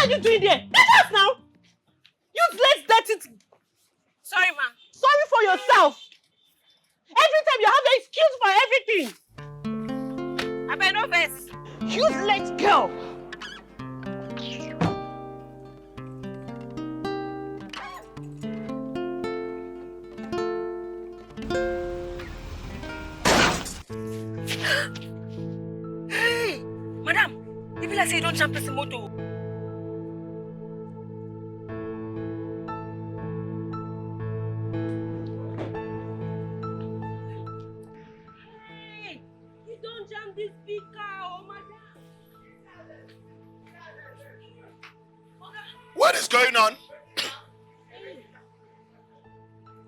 are you doing there? Let us now. Useless, dirty. Sorry, ma. Sorry for yourself. Every time you have an excuse for everything. I better no vex. Useless girl. Hey, madam, you be like say you don't jump in the motor. Hey, you don't jump this big car, oh madam. What is going on?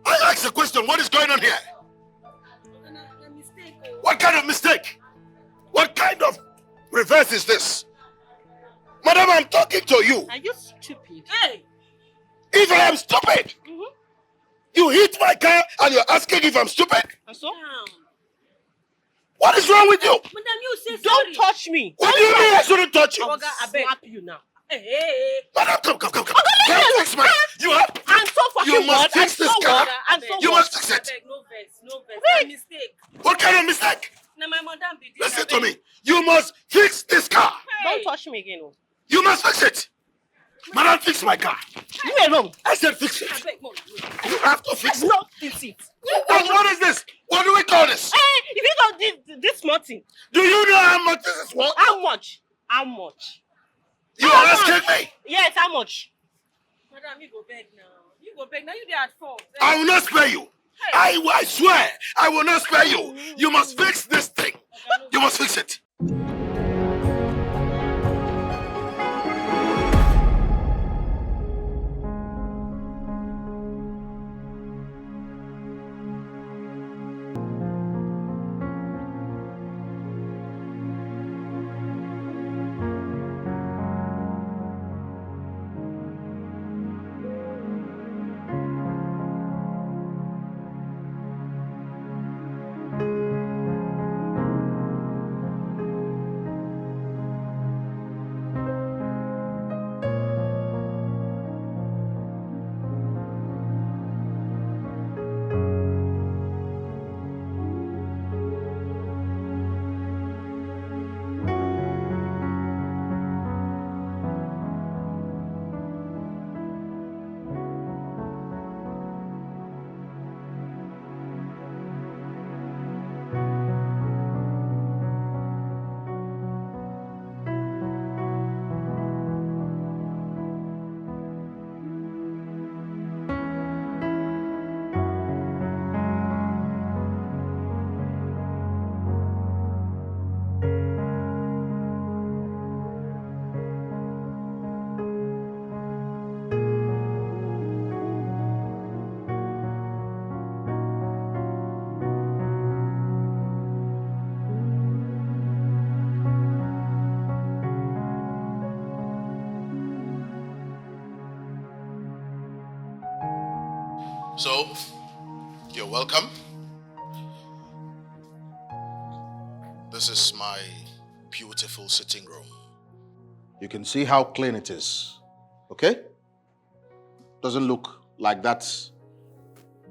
I asked a question. What is going on here? What kind of mistake? What kind of reverse is this? Madam, I'm talking to you. Are you stupid? Hey! If I am stupid, you hit my car and you're asking if I'm stupid? And so? What is wrong with you? Madam, you say Don't touch me. What do you mean I shouldn't touch you? I'll slap you now. Hey! Madam, come. Fix my... You have... I'm so fucking You must fix this car. You must fix it. No vex. Wait. Mistake. What kind of mistake? Now my madam be this. Listen to me. You must fix this car. Don't touch me again. Oh. You must fix it. Madam, fix my car. Leave me alone. I said fix it. You have to fix it. No, fix it. What is this? What do we call this? Hey, if you don't this nothing. Do you know how much this is worth? How much? How much? You are asking me? Yes, how much? Madam, you go beg now. You go beg now. You there at fault. I will not spare you. I swear, I will not spare you. You must fix this thing. You must fix it. So, you're welcome. This is my beautiful sitting room. You can see how clean it is, okay? Doesn't look like that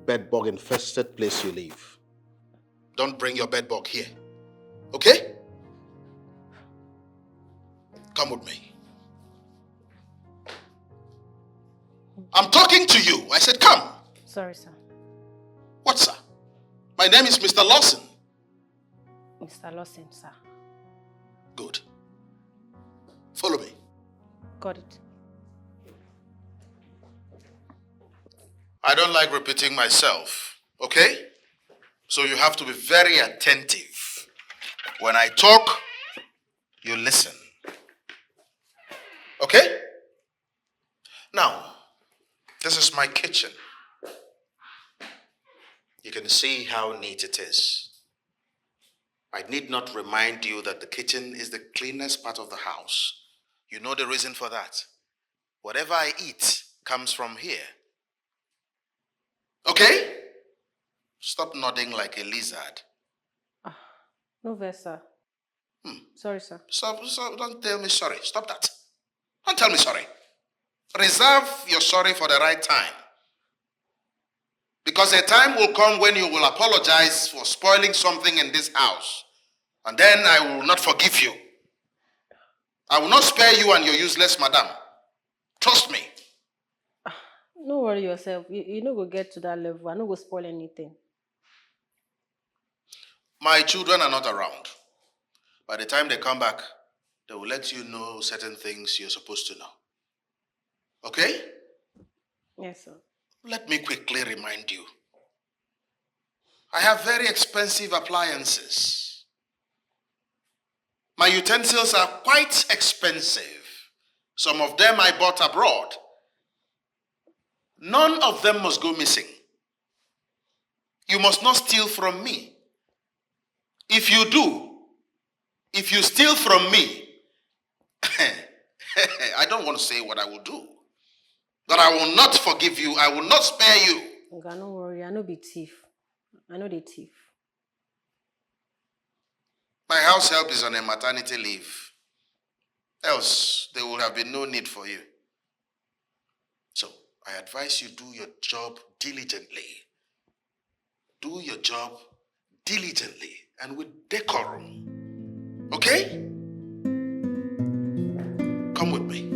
bedbug infested place you live. Don't bring your bedbug here, okay? Come with me. I'm talking to you. I said come. Sorry, sir. What, sir? My name is Mr. Lawson. Mr. Lawson, sir. Good. Follow me. Got it. I don't like repeating myself, okay? So you have to be very attentive. When I talk, you listen. Okay? Now, this is my kitchen. You can see how neat it is. I need not remind you that the kitchen is the cleanest part of the house. You know the reason for that. Whatever I eat comes from here. Okay? Stop nodding like a lizard. No verse, sir. Sorry, sir. Stop, don't tell me sorry. Stop that. Don't tell me sorry. Reserve your sorry for the right time. Because a time will come when you will apologize for spoiling something in this house. And then I will not forgive you. I will not spare you and your useless madam. Trust me. No worry yourself. You no go get to that level. I no go spoil anything. My children are not around. By the time they come back, they will let you know certain things you're supposed to know. Okay? Yes, sir. Let me quickly remind you. I have very expensive appliances. My utensils are quite expensive. Some of them I bought abroad. None of them must go missing. You must not steal from me. If you do, if you steal from me, I don't want to say what I will do. But I will not forgive you. I will not spare you. Oga, no worry. I no be thief. I know the thief. My house help is on a maternity leave. Else, there would have been no need for you. So, I advise you do your job diligently. Do your job diligently and with decorum. Okay? Come with me.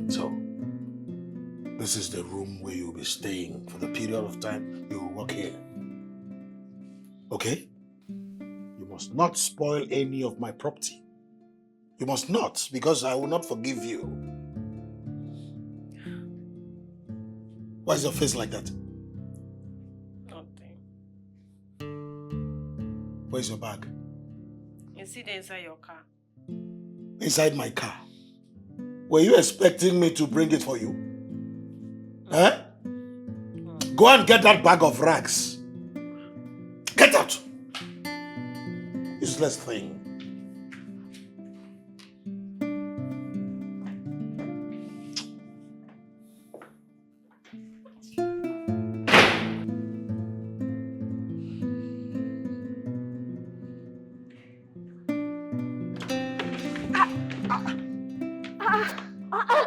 So, this is the room where you'll be staying for the period of time you will work here. Okay? You must not spoil any of my property. You must not, because I will not forgive you. Why is your face like that? Nothing. Where's your bag? You see the inside your car. Inside my car. Were you expecting me to bring it for you? Huh? Go and get that bag of rags. Get out. Useless thing.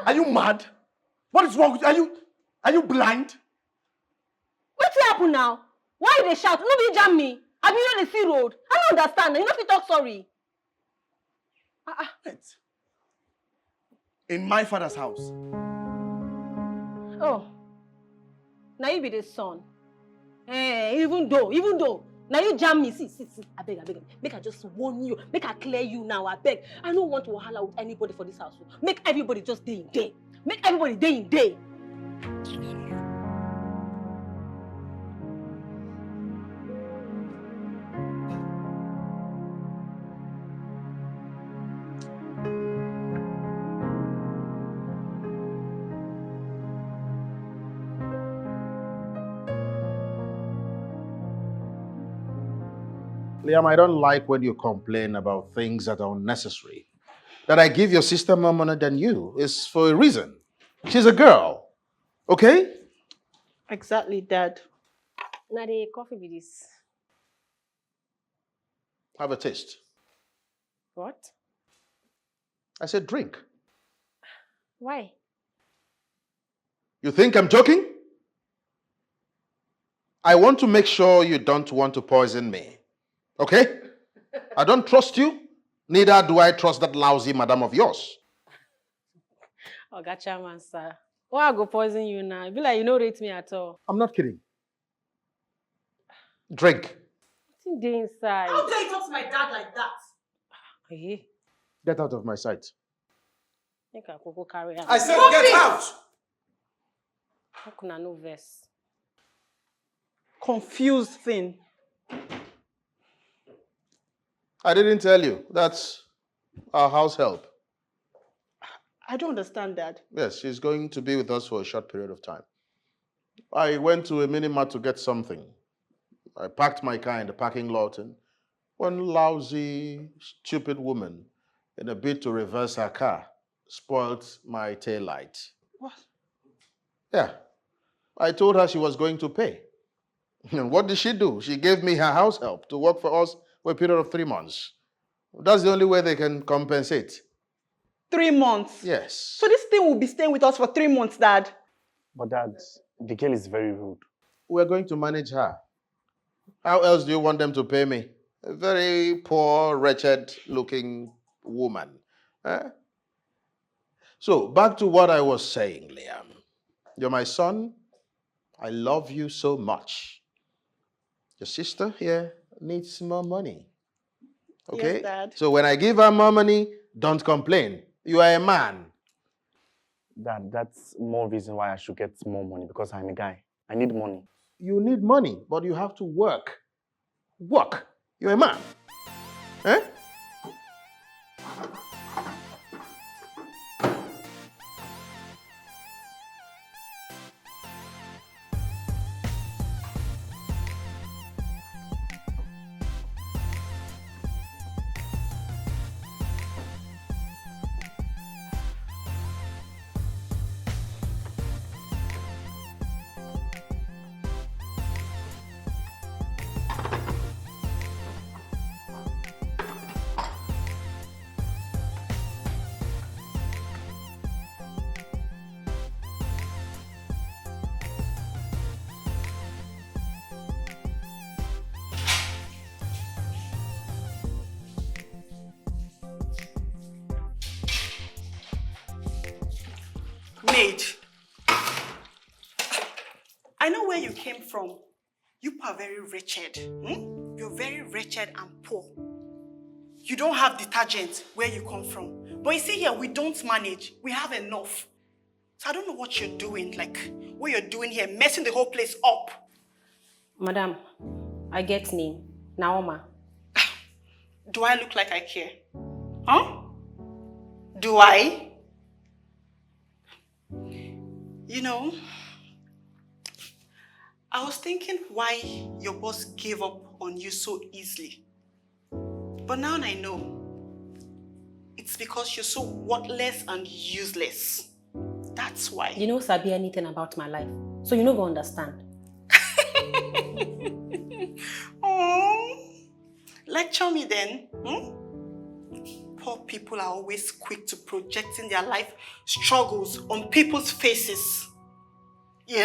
Are you mad? What is wrong with you? Are you blind? What's happened now? Why they shout? Nobody jam me. Have you on the sea road? I don't understand. You know if you talk sorry. Wait. In my father's house. Oh. Now you be the son. Even though. Now you jam me. See. I beg. Make I just warn you. Make I clear you now. I beg. I don't want to holler with anybody for this house. Make everybody just day in day. Make everybody day in day. Liam, I don't like when you complain about things that are unnecessary. That I give your sister more money than you is for a reason. She's a girl. Okay? Exactly, Dad. Now the coffee be this. Have a taste. What? I said drink. Why? You think I'm joking? I want to make sure you don't want to poison me. Okay? I don't trust you. Neither do I trust that lousy madam of yours. Oh, gotcha, man, sir. Why I go poison you now? It be like you don't rate me at all. I'm not kidding. Drink. What's in the inside? How dare you talk to my dad like that? Hey, Get out of my sight. make I go carry out. I said Stop get it! out! How can I no verse? Confused thing. I didn't tell you. That's our house help. I don't understand, Dad. Yes, she's going to be with us for a short period of time. I went to a mini-mart to get something. I parked my car in the parking lot and one lousy, stupid woman, in a bid to reverse her car, spoiled my taillight. What? Yeah. I told her she was going to pay. And what did she do? She gave me her house help to work for us for a period of 3 months. That's the only way they can compensate. 3 months? Yes. So this thing will be staying with us for 3 months, Dad? But Dad, the girl is very rude. We're going to manage her. How else do you want them to pay me? A very poor, wretched-looking woman. Eh? So, back to what I was saying, Liam. You're my son. I love you so much. Your sister here needs more money. Okay? Yes, Dad. So when I give her more money, don't complain. You are a man. Dad, that's more reason why I should get more money because I'm a guy. I need money. You need money, but you have to work. Work. You're a man. Eh? Maid, I know where you came from. You are very wretched. You're very wretched and poor. You don't have detergent where you come from. But you see here, we don't manage. We have enough. So I don't know what you're doing. Like, what you're doing here, messing the whole place up. Madam, I get name. Naoma. Do I look like I care? Huh? Do I? You know, I was thinking why your boss gave up on you so easily. But now I know. It's because you're so worthless and useless. That's why. You don't sabi anything about my life, so you no go understand. Oh, lecture me then. Poor people are always quick to projecting their life struggles on people's faces. Do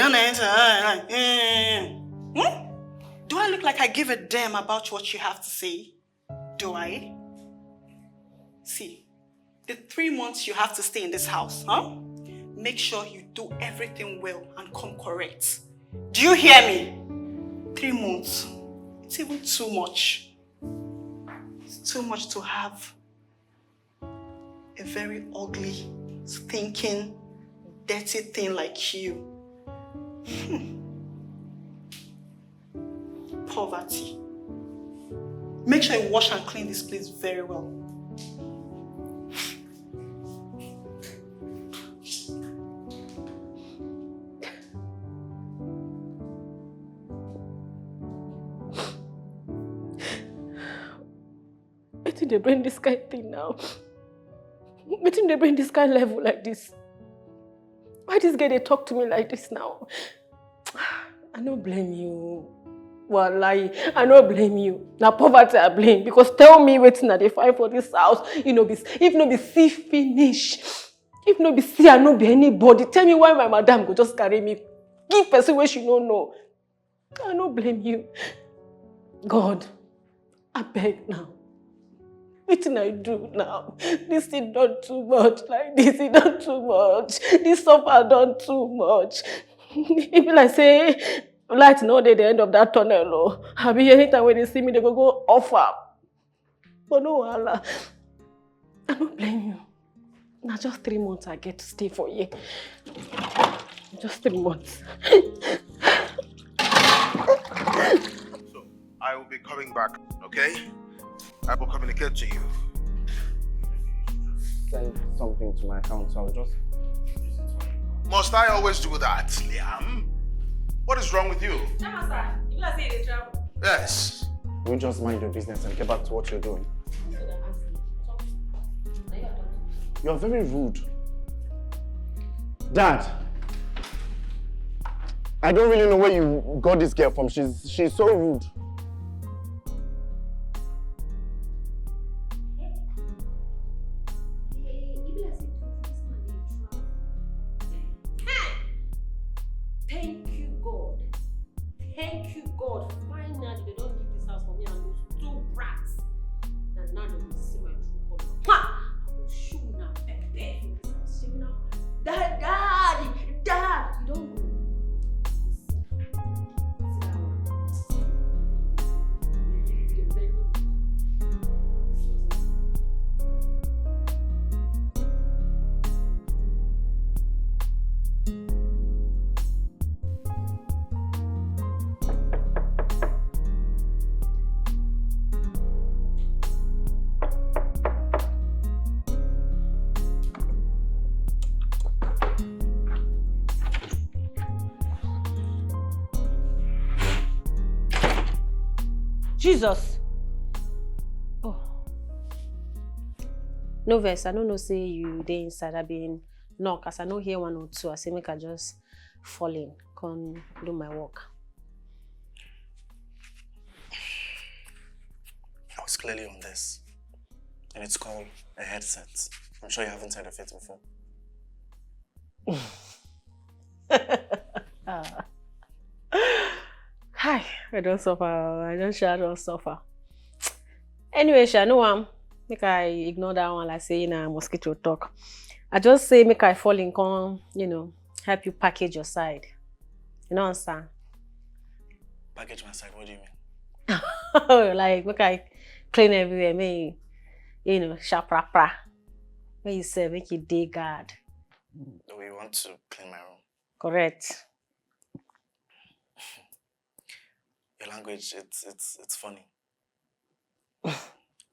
I look like I give a damn about what you have to say? Do I? See, the 3 months you have to stay in this house, make sure you do everything well and come correct. Do you hear me? 3 months. It's even too much. It's too much to have a very ugly, stinking, dirty thing like you. Poverty. Make sure you wash and clean this place very well. Why did they bring this kind of thing now? Why did they bring this kind of level like this? Why this guy they talk to me like this now? I don't blame you. Wallahi, I don't blame you. Now poverty I blame because tell me waiting that they fight for this house. You know, if no be see finish, if no be see I no be anybody. Tell me why my madam go just carry me, give person where she don't know. I don't blame you. God, I beg now. What can I do now? This thing done too much. Like this, it done too much. This suffer done too much. If I say light no dey the end of that tunnel, oh, I be anytime when they see me, they go off up. But no, Allah, I don't blame you. Now just 3 months I get to stay for you. Just 3 months. So, I will be coming back, okay? I will communicate to you. Send something to my account, so I'll just... Must I always do that, Liam? What is wrong with you? Yes. You just mind your business and get back to what you're doing. You're very rude. Dad! I don't really know where you got this girl from. She's so rude. Thank you, God. Thank you, God. Finally, they don't leave this house for me and those two brats. And now they will see my true color. Ha! I will show you now. Prepare for this house. See now. Dad! You don't know. Jesus. Oh. No verse. I don't know say you dey inside. I been knock as I know here 1 or 2. I say make I just fall in. Come do my work. I was clearly on this. And it's called a headset. I'm sure you haven't heard of it before. Hi, I don't suffer. I don't suffer. Anyway, I know make I ignore that one like saying a mosquito talk. I just say make I fall in come, help you package your side. You know what I'm saying? Package my side, what do you mean? Like make I clean everywhere, make sharp rap. Make you say make you day guard. Do we want to clean my room? Correct. Your language, it's funny. But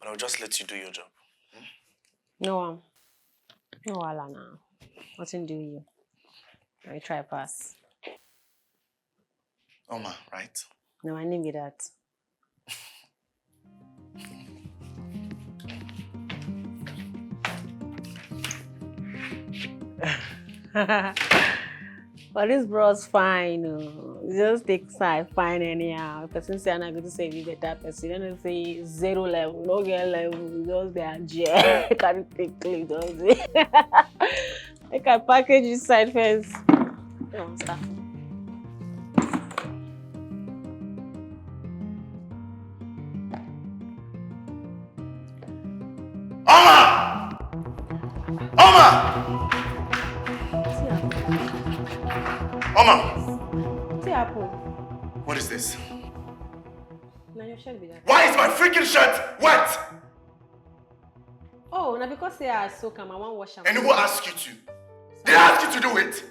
I'll just let you do your job. No, wala now. Nothing do you. Let me try pass. Oma, right? No, I name it that. But this bro's fine. Just take side fine anyhow. Person say I'm not going to say be better person. You don't say 0 level, no get level. Just be a jet. Can't take clean, don't it? I can package this side first. Start. Oma! Oma! Oma! What's happened? What is this? Now your shirt be that. Why is my freaking shirt wet? Oh, now because they are so calm, I won't wash them. And who asked you to? Did I ask you to do it?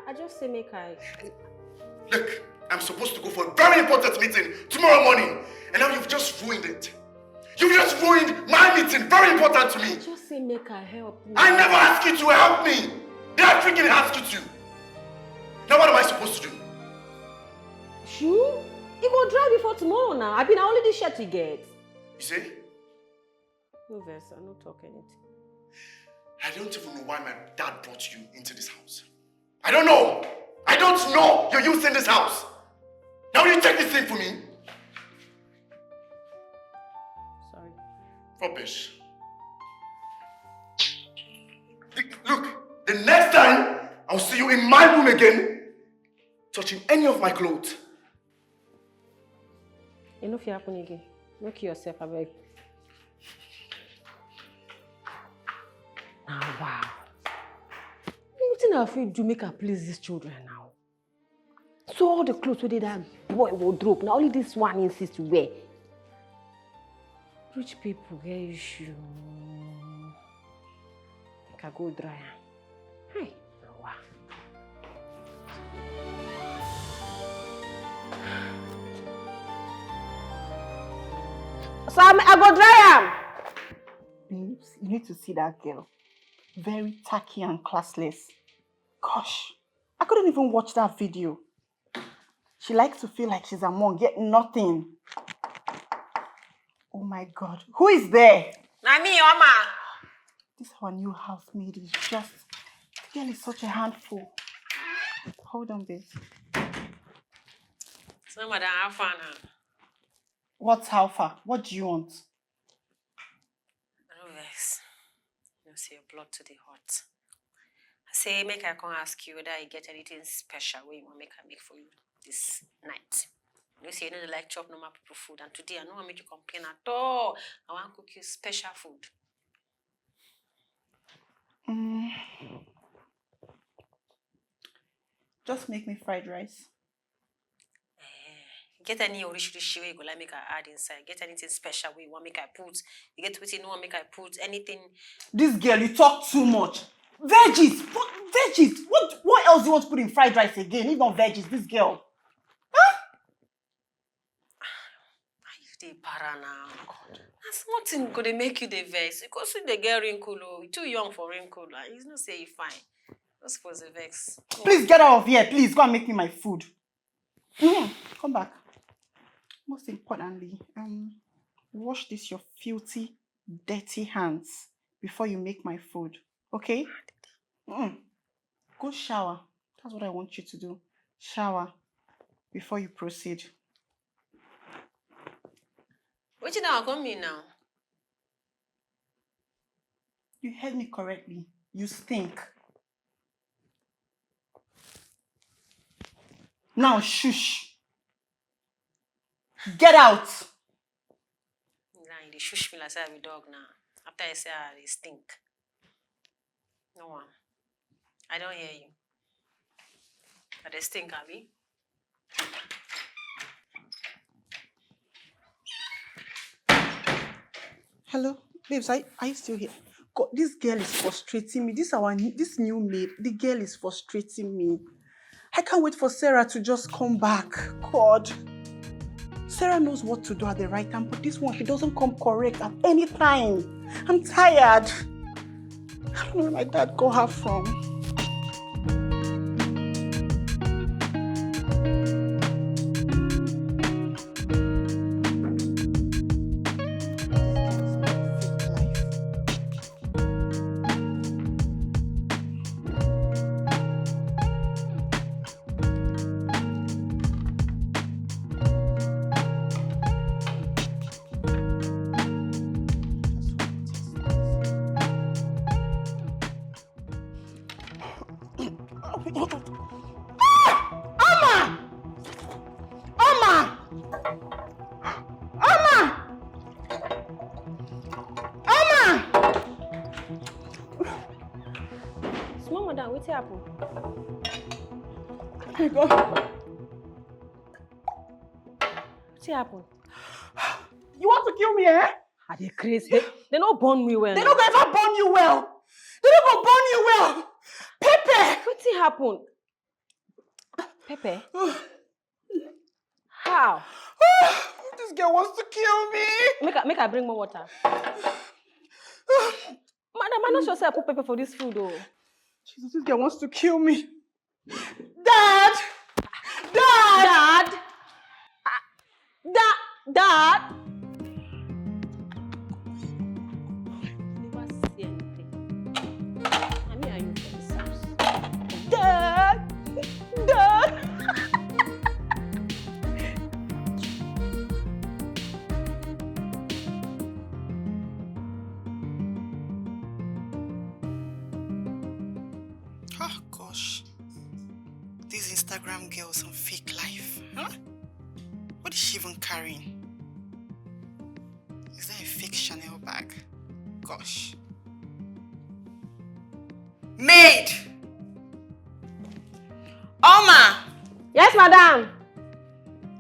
I just say make I... Look, I'm supposed to go for a very important meeting tomorrow morning. And now you've just ruined it. You've just ruined my meeting, very important to me. Just say make I help you. I never asked you to help me. Did I freaking ask you to? Now what am I supposed to do? Sure? It will dry before tomorrow now. I only this shirt to get. You see? No verse, I don't talk anything. I don't even know why my dad brought you into this house. I don't know. I don't know you're using this house. Now will you take this thing for me? Sorry. Rubbish. Look, the next time I'll see you in my room again, touching any of my clothes. You know if you happen again. Don't kill yourself, I beg. Ah, wow. Nothing I feel to make her please these children now. So all the clothes we did that boy wardrobe. Now only this one insists to wear. Rich people get issue. Make her go dry. Hey, wow. So I go dry am. Babes, you need to see that girl. Very tacky and classless. Gosh, I couldn't even watch that video. She likes to feel like she's among, yet nothing. Oh my God, who is there? Nami, Oma. This our new housemate is just, the girl is such a handful. Hold on, babe. So, madam, have fun now. What's how far? What do you want? No vex. You see your blood to the heart. I say, make I come ask you whether you get anything special where you want make I make for you this night. You say you don't like chop normal people food, and today I don't want make you complain at all. I want to cook you special food. Just make me fried rice. Get any orishi way you go like make I add inside. Get anything special where you want make I put. You get what you know want make I put anything. This girl, you talk too much. Veggies! What veggies? What else do you want to put in fried rice again? If not veggies, this girl. They para now. God. That's nothing gonna make you the vex. Because you the girl wrinkle, oh, you too young for wrinkle. He's not say you fine. Not supposed to vex. Please get out of here. Please go and make me my food. Come back. Most importantly, wash this your filthy, dirty hands before you make my food. Okay? Go shower. That's what I want you to do. Shower before you proceed. What you now come in now? You heard me correctly. You stink. Now shush. Get out. Nah, you shush me like say I be dog now. After I say I stink. No one. I don't hear you. But they stink, Abby. Hello, babes, are you still here? God, this girl is frustrating me. This new maid, the girl is frustrating me. I can't wait for Sarah to just come back. God. Sarah knows what to do at the right time, but this one, she doesn't come correct at any time. I'm tired. I don't know where my dad got her from. What's happened? Oh my God. What's happened? You want to kill me, eh? Are they crazy? They don't burn me well. They don't ever burn you well. They don't burn you well. Pepe! What's happened? Pepe? How? This girl wants to kill me. Make I bring more water. Madam, I'm not sure I put pepper for this food, though. Jesus, this girl wants to kill me. Dad! Dad! Dad! Dad! Never see anything. I mean, are you for this house? Dad! Dad! Oh gosh, these Instagram girls on fake life, huh? What is she even carrying? Is that a fake Chanel bag? Gosh. Maid! Oma! Yes, madam.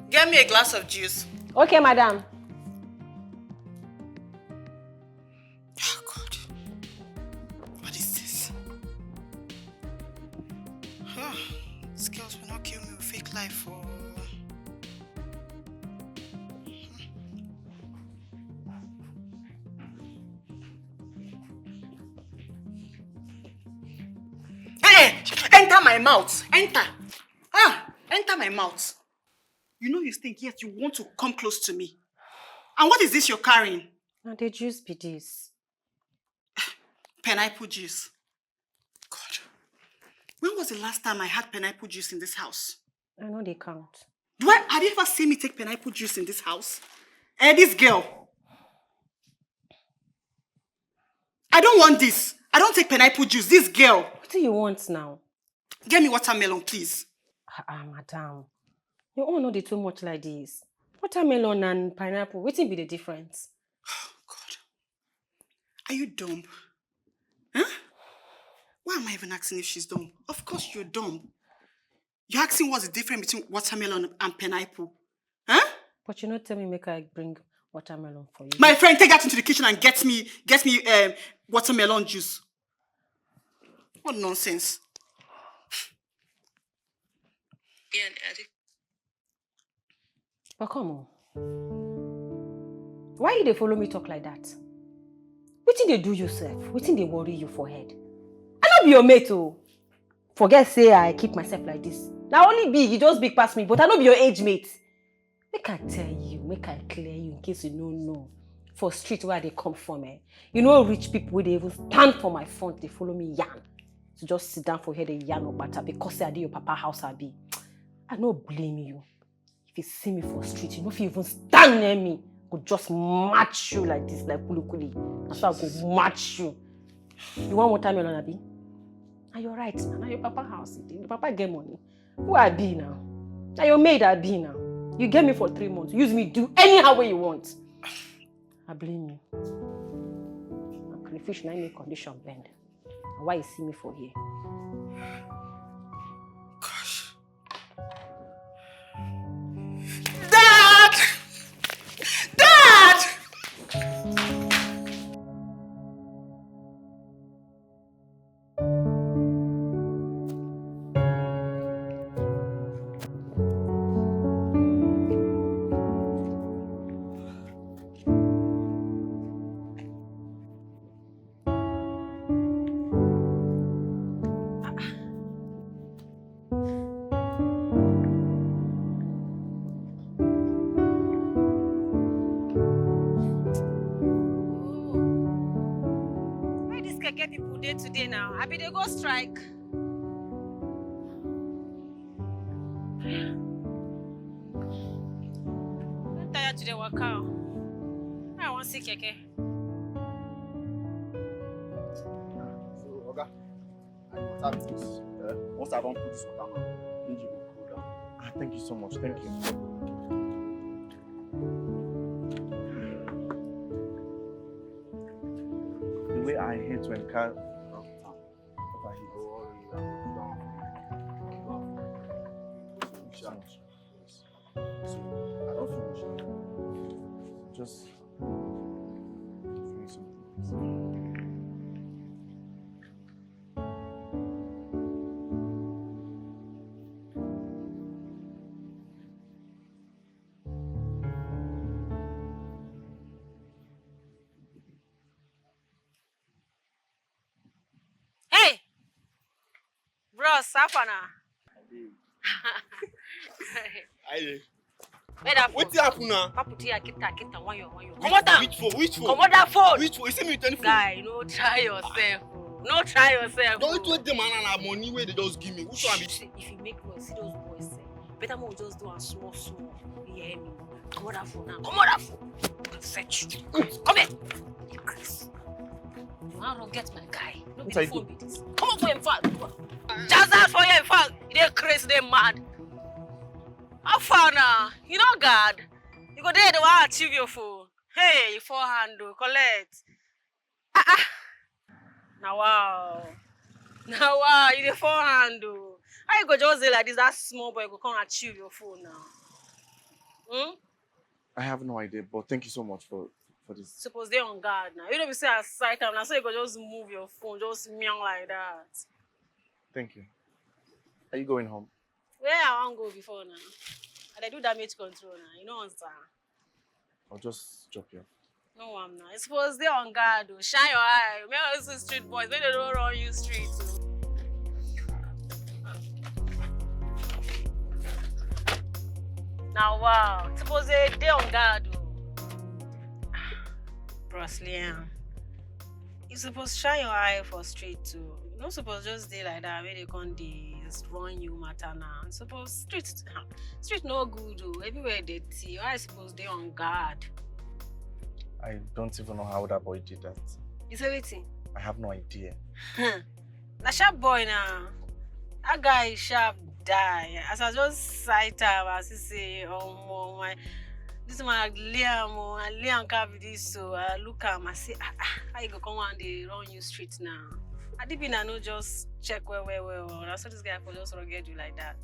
Get me a glass of juice. Okay, madam. Oh God. What is this? These girls will not kill me with fake life or... Hey! Enter my mouth! Enter! Enter my mouth. You know you stink, yet you want to come close to me. And what is this you're carrying? Now the juice be this. Pineapple juice. God. When was the last time I had pineapple juice in this house? I know they count. Have you ever seen me take pineapple juice in this house? Eh, this girl. I don't want this. I don't take pineapple juice. This girl. What do you want now? Get me watermelon, please. Madam. You all know they too much like this. Watermelon and pineapple, what will be the difference? Oh, God. Are you dumb? Huh? Why am I even asking if she's dumb? Of course you're dumb. You're asking what's the difference between watermelon and pineapple. Huh? But you not tell me make I bring watermelon for you. My friend, take that into the kitchen and get me watermelon juice. What nonsense. But come on. Why you they follow me talk like that? Wetin they do yourself? Wetin they worry you for head? I not be your mate, oh. Forget say I keep myself like this. Now only big, you just big past me, but I not be your age mate. Make I tell you, make I clear you in case you don't know. For street where they come from, you know rich people where they even stand for my front, they follow me yarn. So just sit down for here, they yarn no matter because I do your papa house I be. I don't blame you. If you see me for street, you know if you even stand near me, I could just match you like this, like kuli. That's why I could match you. You want watermelon, Abi? Now you're right now. Now your papa house, your papa get money. Who I be now? Now your maid I be now. You get me for 3 months. Use me do anyhow way you want. I blame you. I'm crayfish now make condition bend. And why you see me for here? Gosh. Dad! Dad! Today now. I be they go strike. I'm tired today, work out. I want to see keke. So, Oga, I water this. Once I don't put this water now, then you will cool down. Thank you so much. Thank you. The way I hate when cars. Just drink something. Hey! Bro, Safana. What's happening now? Paputia, kita, one yo. Come on down. Which phone? Come on that phone. Which phone? You see me with any phone? Guy, no try yourself. No try yourself. Don't wait the man and our money where they just give me. Which one be? If you make noise, see those boys say. Better more just do a small. You hear me? Come on that phone now. Come on that phone. Fetch you. Come here. You Chris. You want to get my guy? No be the phone be this. Come on for him fast. Just ask for him fast. They crazy, they mad. How far now? You know God. You go there, they want to achieve your phone. Hey, forehand, collect. Now wow, you the forehand. How you go just say like this? That small boy go come achieve your phone now. I have no idea, but thank you so much for this. Suppose they on guard now. You don't be say a sight time now, so you go just move your phone, just meow like that. Thank you. Are you going home? Where I want go before now? And I do damage control now. You know what I'm saying? I'll just drop you off. No, I'm not. It's supposed they're on guard. Shine your eye. Maybe I see street boys. Maybe they don't run you street. Now, wow. Suppose they're on guard. Bros, Liam. You suppose shine your eye for street too. You don't suppose just stay like that when they come dey run you matter now. You suppose street no good though. Everywhere they see. Why suppose they on guard? I don't even know how that boy did that. You say wetin? I have no idea. Na sharp boy now. That guy is sharp die. As I just sight him, I see say, oh my, this man Liam, and Liam can't be this. So I look at him, I say, how you go come and they run you street now? I didn't know just check well. I saw this guy for just rugged you like that.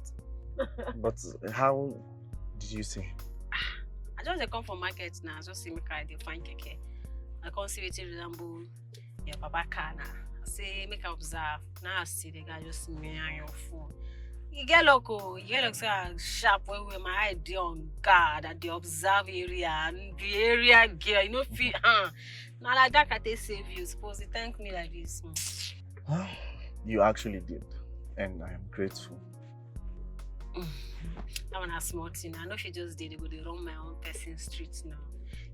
But how did you see? I just dey come from market now. I just see me car dey find keke. I come see wetin resemble your papa car now. I say make I observe. Now I see the guy just me on your phone. You get luck, oh. You get luck, say I sharp where my eye dey on guard at the observe area and the area girl. You know, feel now like that I take save you. Suppose you thank me like this. You actually did, and I am grateful. That one a small thing. I know if you just did, they go dey run my own person street now.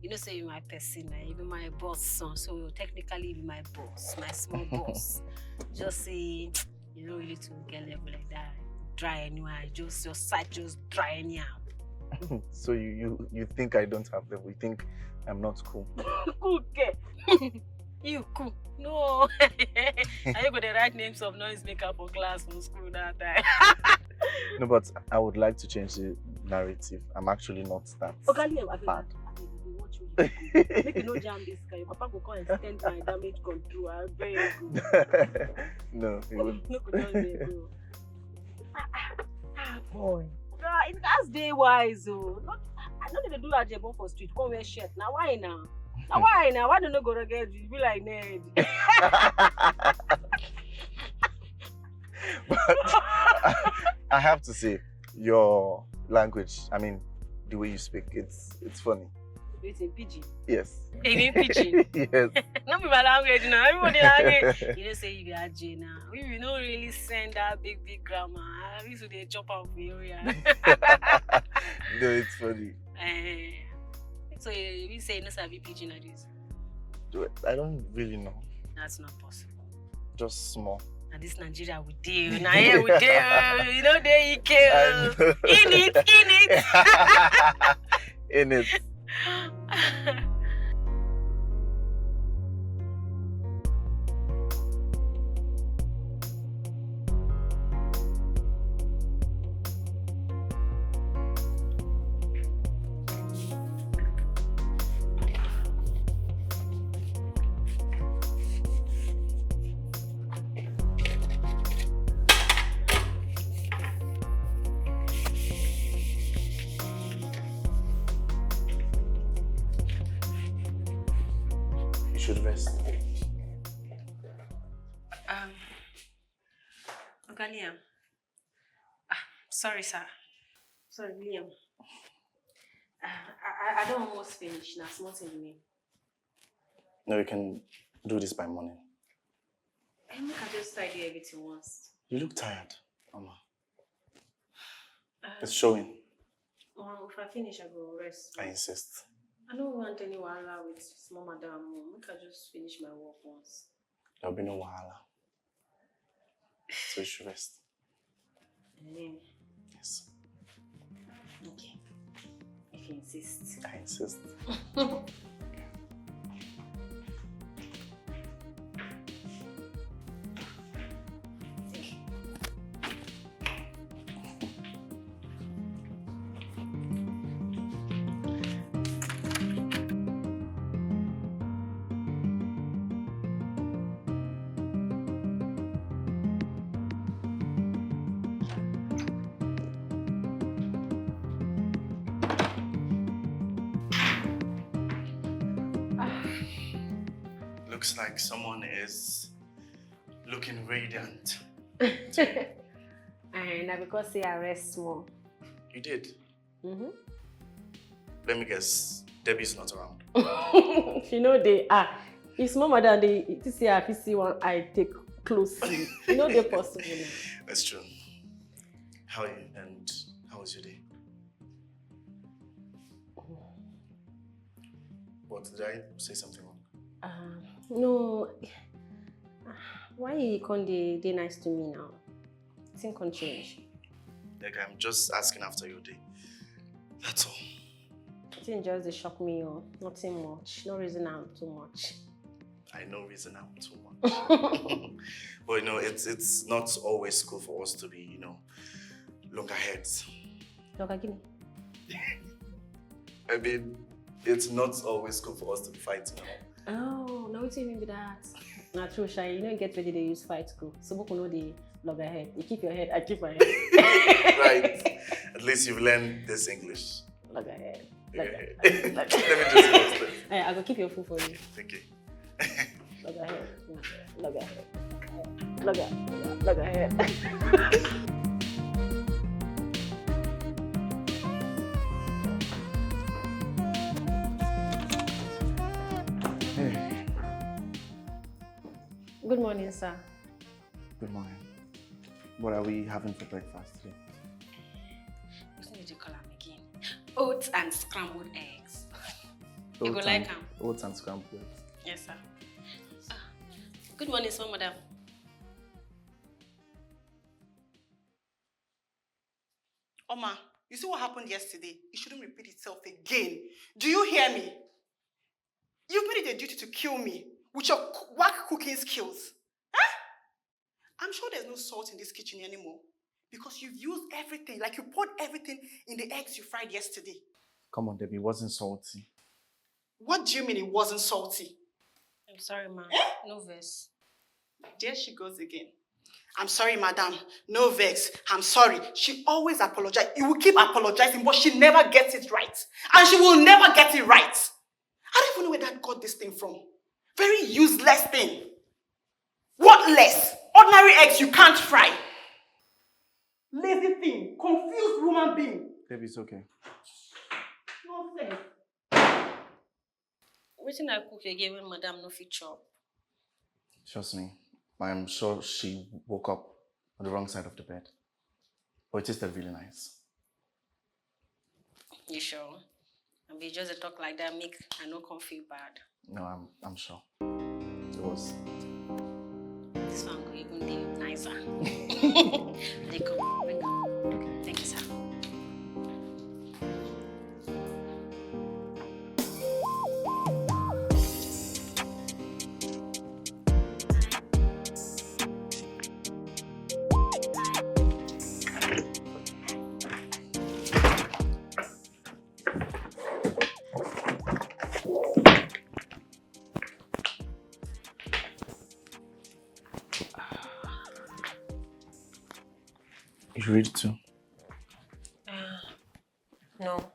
You know, say you my person now, you be my boss son. So technically you be my boss, my small boss. Just say you know really to get level like that. Dry anywhere, just your side just dry anyhow. So you think I don't have level? You think I'm not cool? Okay. You cool. No. Are you gonna write names of noise maker for class for school that time? No, but I would like to change the narrative. I'm actually not that bad. Make you no jam this guy. Papa go come extend my damage control. I'll very good. No, he would. No, go just dey go. Boy. That's day wise, oh. I don't need to do that jebo for street. Come wear shirt. Now why now? Why don't you go to get you? Be like Ned. But I have to say, your language, I mean, the way you speak, it's funny. It's in Pidgin. Yes. In Pidgin? Yes. Not be my language now. Everybody language. You don't say you be AJ now. We don't really send that big grammar. I used to dey chop out for area. No, it's funny. So you say you know sabi Pidgin like this? I don't really know. That's not possible. Just small. And this Nigeria we deal. Now here we deal. You know they I kill. know. In it. In it. Should rest. Okay, Liam. Sorry, sir. Sorry, Liam. I don't almost finish now. Small thing me. No, we can do this by morning. I can just tidy everything once. You look tired, Mama. It's showing. Well, if I finish, I go rest. I insist. I don't want any wahala with small madam. I can just finish my work once. There'll be no wahala. So you should rest. Yes. Okay. If you insist. I insist. Looks like someone is looking radiant. And because say I rest more. You did? Mm-hmm. Let me guess, Debbie's not around. You know they are. If small madam they see her, if you see one eye take closely. You know they're possible now. That's true. How are you and how was your day? What, did I say something wrong? No. Why you can't dey nice to me now? Things can't change. Like, I'm just asking after your day. That's all. Things just dey shock me, oh. Nothing much. No reason I'm too much. I know reason I'm too much. But you know, it's not always cool for us to be, you know, loggerheads. Logger, I mean, it's not always cool for us to be fighting. oh, now what do you mean by that? Nah, true, Shy. You know, get ready, they use fight school. So, book know the loggerhead. You keep your head, I keep my head. Right. At least you've learned this English. Loggerhead. Let me just post it. Hey, I go keep your food for you. Thank you. Loggerhead. Loggerhead. Loggerhead. Good morning, sir. Good morning. What are we having for breakfast today? What did you call them again? Oats and scrambled eggs. You go like them? Oats and scrambled eggs. Yes, sir. Good morning, small madam. Oma, you see what happened yesterday? It shouldn't repeat itself again. Do you hear me? You've made it a duty to kill me with your whack cooking skills. Huh? I'm sure there's no salt in this kitchen anymore because you've used everything, like you poured everything in the eggs you fried yesterday. Come on, Debbie, it wasn't salty. What do you mean it wasn't salty? I'm sorry, ma'am. No verse. There she goes again. I'm sorry, madam. No vex. I'm sorry. She always apologizes. You will keep apologizing, but she never gets it right. And she will never get it right. I don't even know where that got this thing from. Very useless thing. What less? Ordinary eggs you can't fry. Lazy thing. Confused human being. Debbie, it's okay. Nonsense. What did I cook again when madam no fit chop? Trust me. I'm sure she woke up on the wrong side of the bed. But it tasted really nice. You sure? And be just a talk like that make I no come feel bad. No, I'm sure. It was. This one go even be nicer. They come, bring them. Okay. Thank you, sir. You read too? No,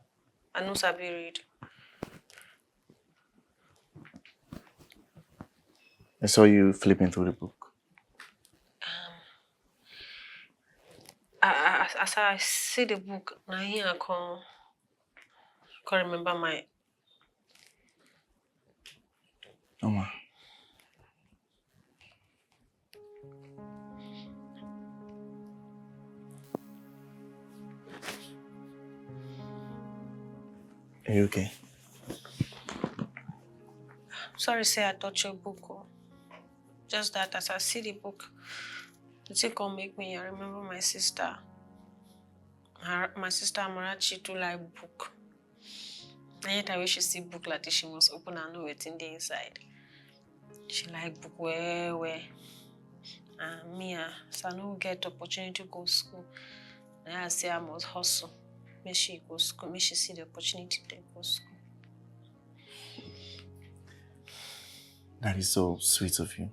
I no sabi read. I saw you flipping through the book. As I see the book, now here I can't remember my. Oma. Are you okay? Sorry, say I touch your book. Oh. Just that as I see the book, it can make me remember my sister. My sister Amarachi too like book. And yet I wish she see book like this, she must open and know what's in the inside. She like book well. And me, so I don't get opportunity to go to school. And I say I must hustle. Make she go to school, make she see the opportunity to go to school. That is so sweet of you.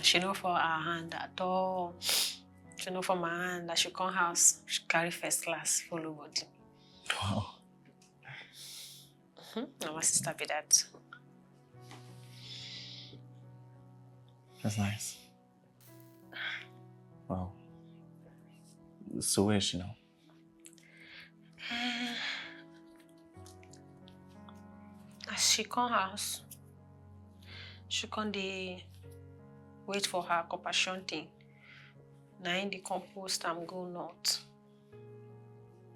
She know for her hand at all. She know for my hand that she come house, she carry first class, follow body. Wow. Now my sister be that. That's nice. Wow. So where is she now? As she come house, she come dey wait for her compassion thing. Now in the compost, I'm go north.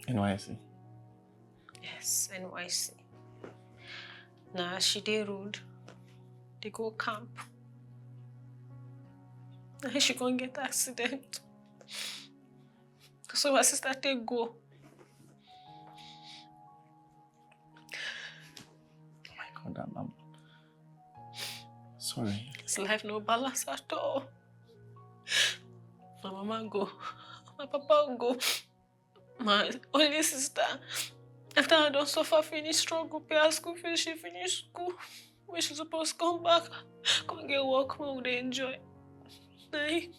NYC. Yes, NYC. Nah, she dey rude. They go camp. And she gonna get accident. So my sister take go. Oh my God, I'm sorry. It's life no balance at all. My mama go. My papa go. My only sister. After I don't suffer, finish struggle, pay her school fees, she finish school. When she supposed to come back, come get work, when would they enjoy? I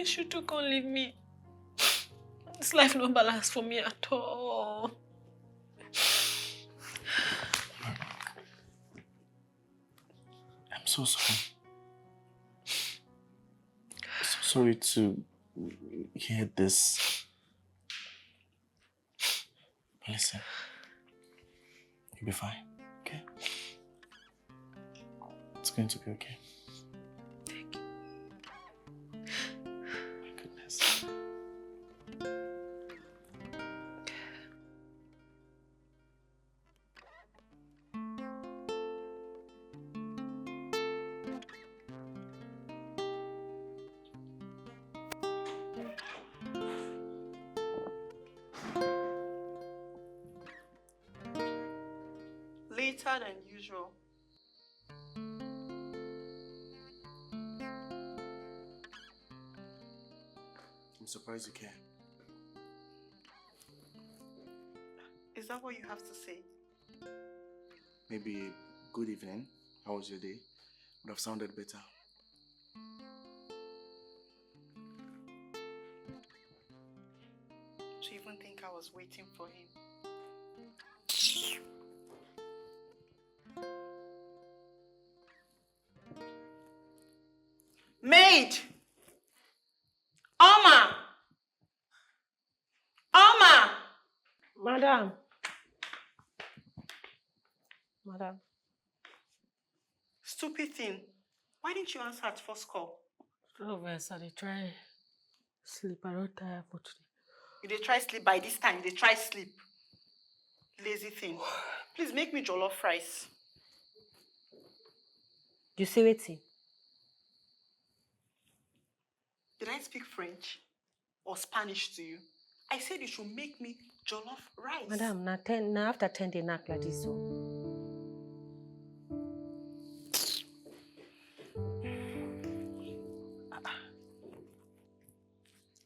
should to come leave me. This life no balance for me at all. I'm so sorry. So sorry to hear this. Listen, you'll be fine, okay? It's going to be okay. Thank you. My goodness. Later than usual. I'm surprised you care. Is that what you have to say? Maybe good evening. How was your day? Would have sounded better. Do you even think I was waiting for him? Maid! Oma! Oma! Madam. Stupid thing. Why didn't you answer at first call? Oh, yes, I try sleep. I don't tire for today. You dey try sleep by this time. You dey try sleep. Lazy thing. Please make me jollof rice. You say waiting? Did I speak French or Spanish to you? I said you should make me jollof rice. Madam, now after 10 they knock like this. So.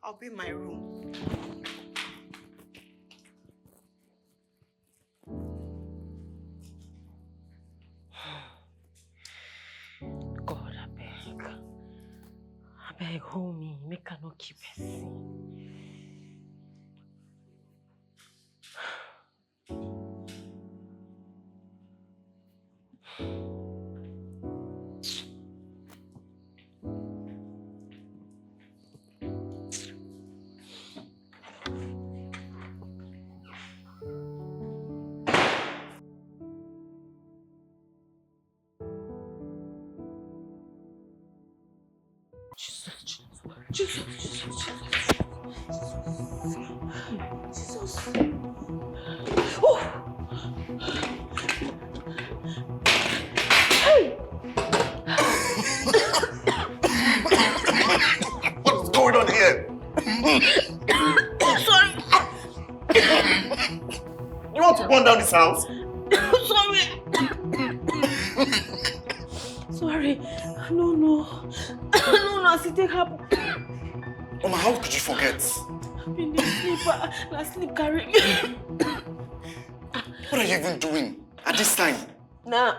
I'll be in my room. God, I beg, hold me, make her not keep it. Jesus. Oh. Hey. What's going on here? Sorry. You want to burn down this house? Sorry. No, as it take happen. Mama, how could you forget? I've been asleep. I sleep carry me. What are you even doing at this time? Nah.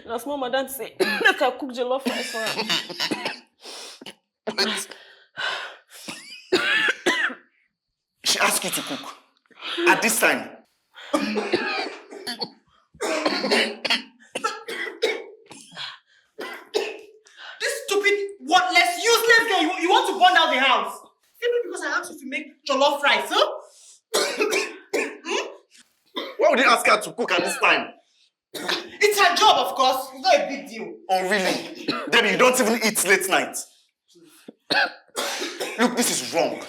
Now small madam say, make her cook jollof rice for her. What? She asked you to cook at this time. This stupid, worthless, useless girl, you want to burn down the house? Simply because I asked you to make jollof rice, huh? Why would you ask her to cook at this time? It's her job, of course. It's not a big deal. Oh, really? Debbie, you don't even eat late night. Look, this is wrong.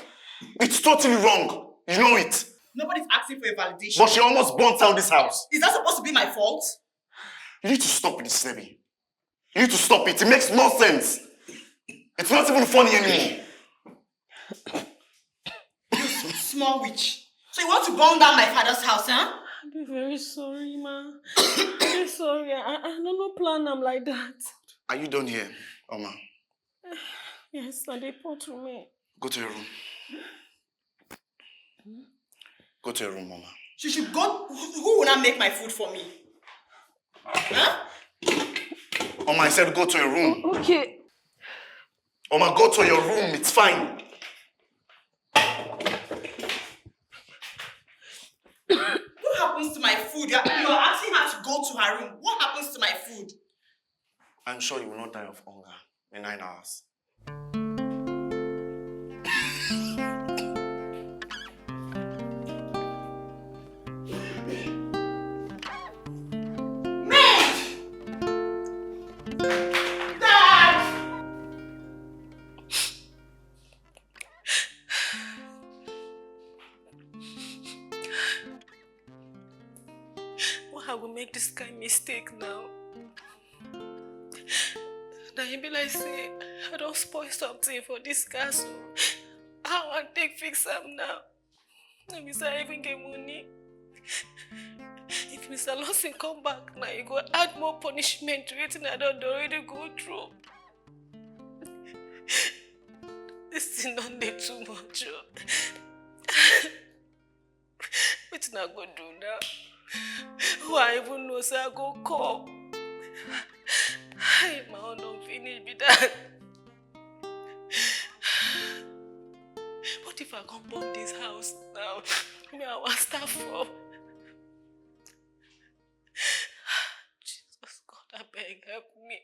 It's totally wrong. You know it. Nobody's asking for a validation. But she almost burnt down this house. Is that supposed to be my fault? You need to stop with this, Sebi. You need to stop it. It makes no sense. It's not even funny anymore. You small witch. So you want to burn down my father's house, huh? I'm very sorry, ma. I'm very sorry. I don't plan I'm like that. Are you done here, Oma? Yes, and they put to me. Go to your room. Go to your room, Mama. She should go. Who will not make my food for me? Huh? Oma, I said go to your room. Okay. Oma, go to your room. It's fine. What happens to my food? You're asking her to go to her room. What happens to my food? I'm sure you will not die of hunger in 9 hours. Why I will make this kind of mistake now? Now you be like, say, I don't spoil something for this castle. How I take fix them now? Let me say I even get money. If Mr. Lawson come back now, you go add more punishment to it and I don't already go through. This thing don't do too much. What's not gonna do now? Who I even know say I go call. My own don't finish with that. What if I come bomb this house now? Me, I want start from. Jesus God, I beg, help me.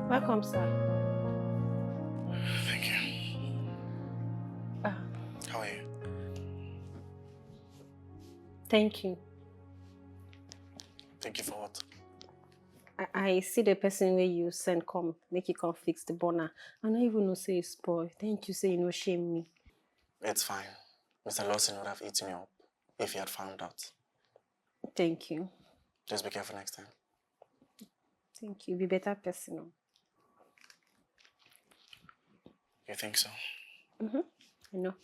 Welcome, sir. Thank you. How are you? Thank you. Thank you for what? I see the person where you send come, make you come fix the burner. I don't even know say it's spoil. Thank you, say you no shame me. It's fine. Mr. Lawson would have eaten you up if he had found out. Thank you. Just be careful next time. Thank you. Be better person. You think so? Mm-hmm. I know.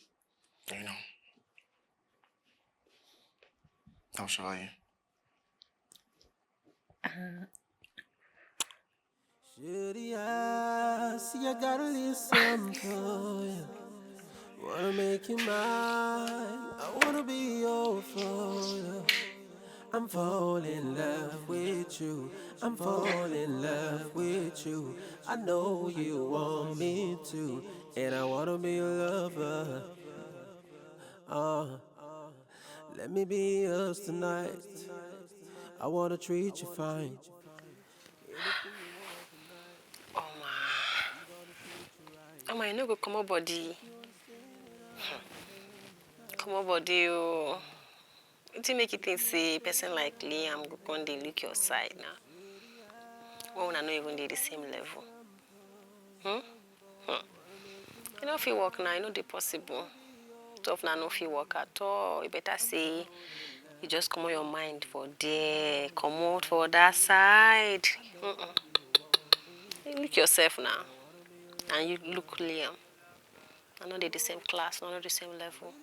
You know. How sure are you? Shitty ass, you gotta listen for ya. Wanna make you mine, I wanna be your father. I'm falling in love with you, I'm falling in love with you. I know you want me to, and I wanna be your lover. Let me be yours tonight, I wanna treat you fine. Oma, you no go come up body. Come up body, oh. It make you think say person like Liam go come dey look your side now. When I not even dey the same level. You know if you work now, you know the possible. So if no fit work at all, you better say you just come on your mind for there, come out for that side. You look yourself now. And you look Liam. I know they're the same class, not the same level.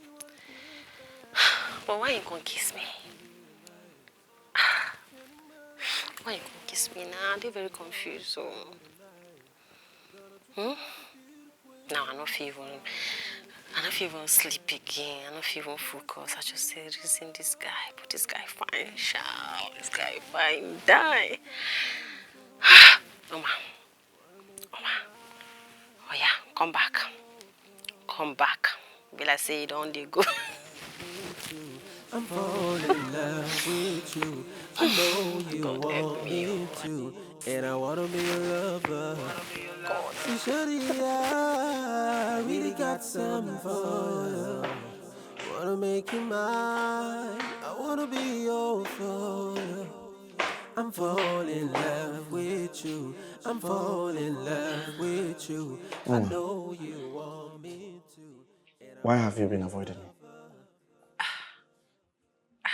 But why you can't kiss me? Why you can't kiss me now? They're very confused. So, now I don't feel even. I don't even sleep again. I don't even focus. I just say, reason this guy. But this guy fine, shout. This guy fine, die. Oma. Oma. Oh yeah, come back. Come back. Be like say you don't dey go. I'm falling in love with you. I know you God help want me. me to, and I wanna be your lover. God. See, shawty, I really got something for you. Wanna make you mine. I wanna be your for you. I'm falling in love with you. I'm falling in love with you. I know you want me to. Why have you been avoiding me?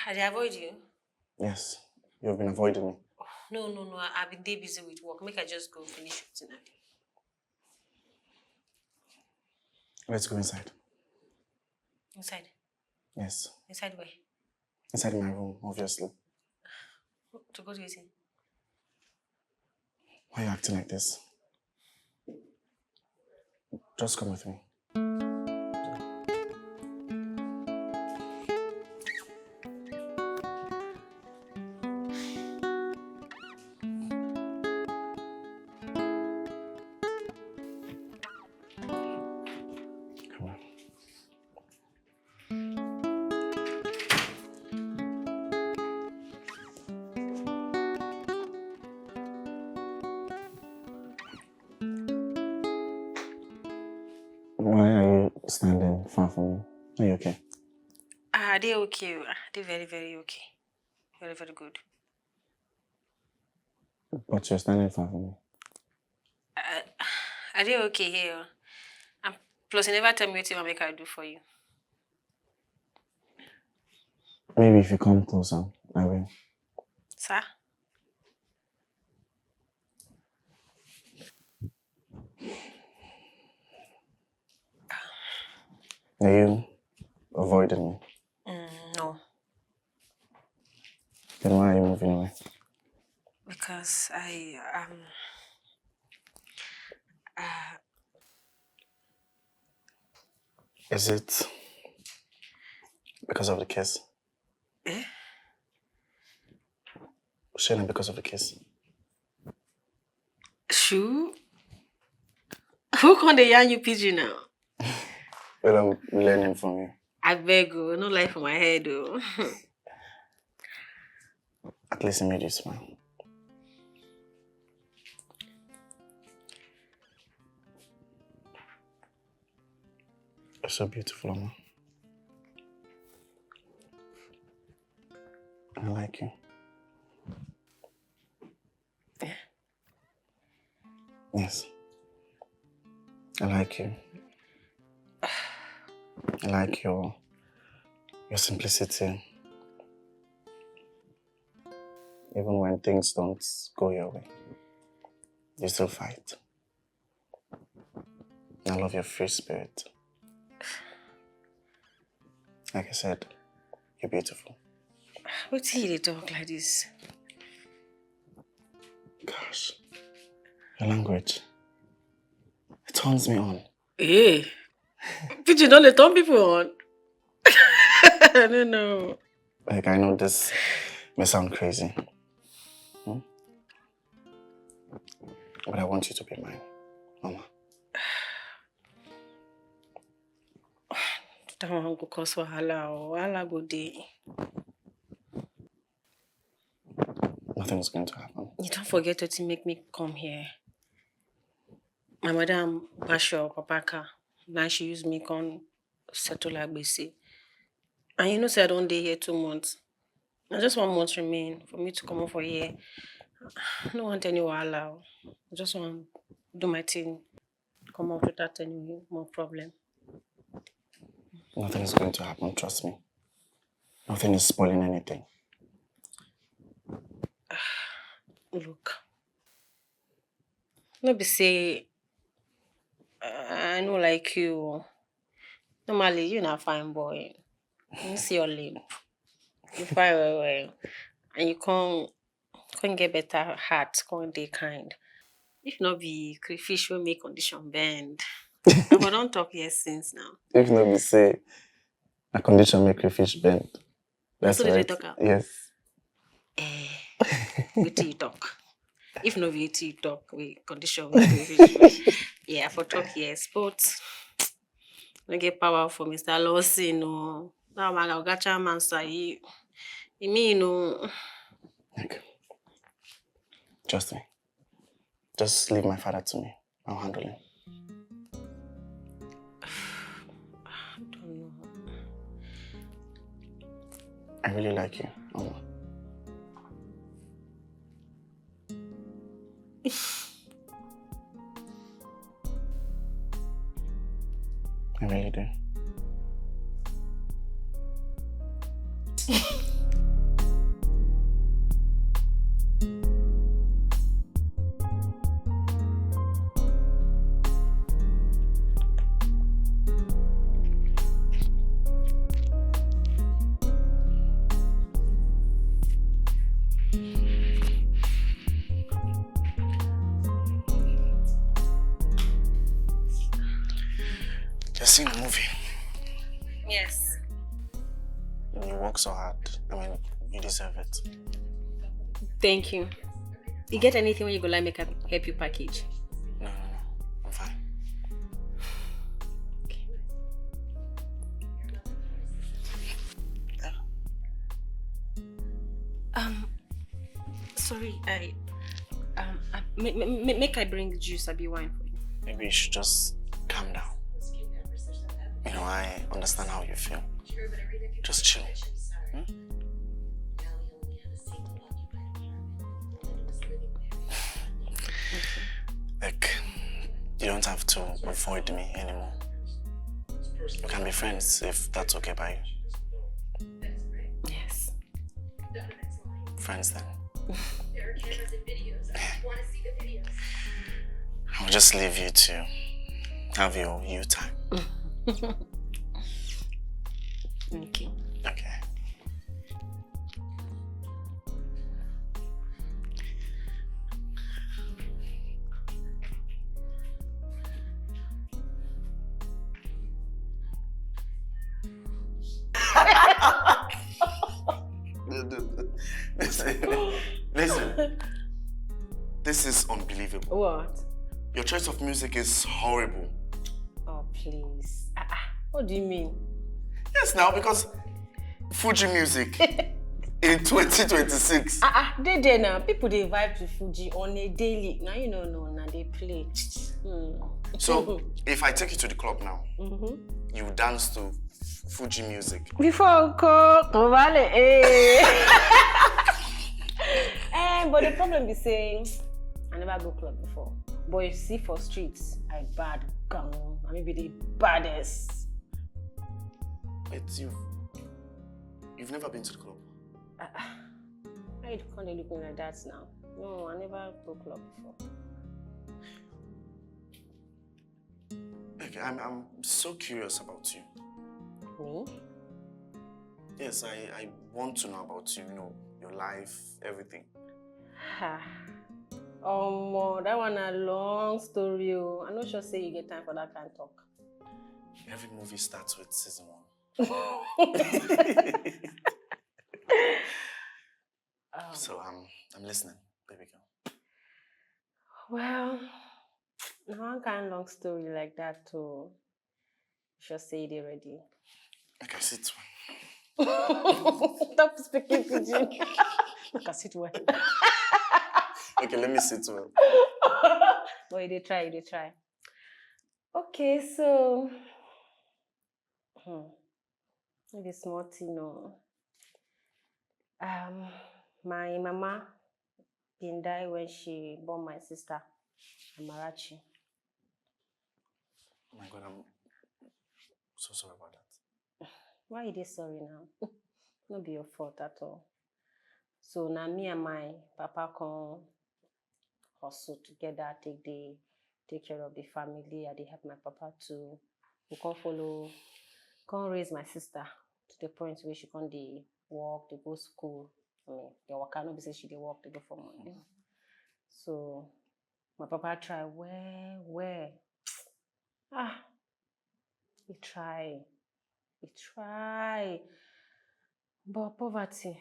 Did I avoid you? Yes, you've been avoiding me. No. I've been day busy with work. Make I just go finish with dinner. Let's go inside. Inside? Yes, Inside where? inside my room, obviously. To go to eating? Why are you acting like this? Just come with me. Come on. Why are you standing far from me? Are you okay? They okay. They very, very okay. Very, very good. But you're standing far from me. Are they okay here? And plus, you never tell me what you want make I do for you. Maybe if you come closer, I will. Sir? Are you avoiding me? No. Then why are you moving away? Because Is it because of the kiss? Eh? Shouldn't because of the kiss. Shoo? Who can they yarn you pigeon now? Well, I'm learning from you. I beg you, no life for my head, though. At least it made you smile. You're so beautiful, Amma. I like you. Yeah. Yes. I like you. I like your simplicity. Even when things don't go your way, you still fight. I love your free spirit. Like I said, you're beautiful. What did they talk like this? Gosh, your language, it turns me on. Hey, pigeon don't they turn people on? I don't know. Like, I know this may sound crazy, but I want you to be mine, Mama. That one go cause wahala or wahala go dey. Nothing is going to happen. You don't forget to make me come here. My madam Basho Papaka, now she use me come settle like basic. And you know, say I don't dey here 2 months. I just 1 month remain for me to come over here. I don't want any wahala. I just want to do my thing, come out without any more problem. Nothing is going to happen, trust me. Nothing is spoiling anything. Look, no be say I know like you. Normally, you're not fine boy. You see your lip. You fine well, and you can't get better heart, can't dey kind. If not be crayfish will make condition bend. But don't talk yes since now. If not, we say a condition make fish bend. That's So did they right. talk out? Yes. Wait till you talk. If no wait till you talk, we condition make crayfish. Yeah, for talk yes, but we get power for Mr. Lawson. No, now my gacha man say he mean no. Okay. Trust me. Just leave my father to me. I'll handle him. I don't know. I really like you, Mama. I really do. You've seen a movie. Yes. You work so hard. I mean, you deserve it. Thank you. You get anything when you go like make a help you package? No. I'm fine. Sorry, make I bring juice or be wine for you. Maybe you should just calm down. You know, I understand how you feel. Just chill. Like, you don't have to avoid me anymore. We can be friends if that's okay by you. Yes. Friends then. I'll just leave you to have your you time. Thank you. Okay. Listen. This is unbelievable. What? Your choice of music is horrible. Oh, please. What do you mean? Yes, now, because Fuji music in 2026. They there now. People they vibe to Fuji on a daily. Now you know, now they play. So, if I take you to the club now, you dance to Fuji music. Before Uncle, but the problem is saying I never go club before. But you see for streets, I bad gang. I may be the baddest. Wait, you've never been to the club? Why you can't look me like that now? No, I never go club before. Okay, I'm so curious about you. Me? Yes, I want to know about you, your life, everything. That one a long story. I'm not sure say you get time for that kind of talk. Every movie starts with season 1. So I'm listening, baby girl. Well, one kind of long story like that too. Just say it already. Okay, sit well. Stop speaking pidgin. Look at sit well. Okay, let me sit well. Boy, they try. Okay, so maybe small thing, my mama been die when she born my sister, Amarachi. Oh my God, I'm so sorry about that. Why are you sorry now? Not be your fault at all. So now me and my papa come hustle together, take care of the family. I did help my papa to we can't raise my sister to the point where she can't work, they go school. I mean, they work, I know say she they work, they go for money. So my papa try where. We try. We try. But poverty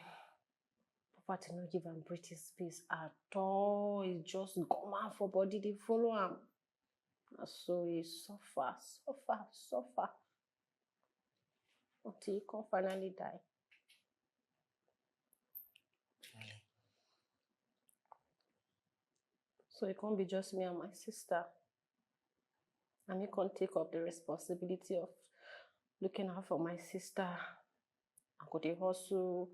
no give am breathing space at all. It just come out for body, they follow am. So he suffer until he can finally die. Really? So it can't be just me and my sister. And he can't take up the responsibility of looking out for my sister. I go dey hustle,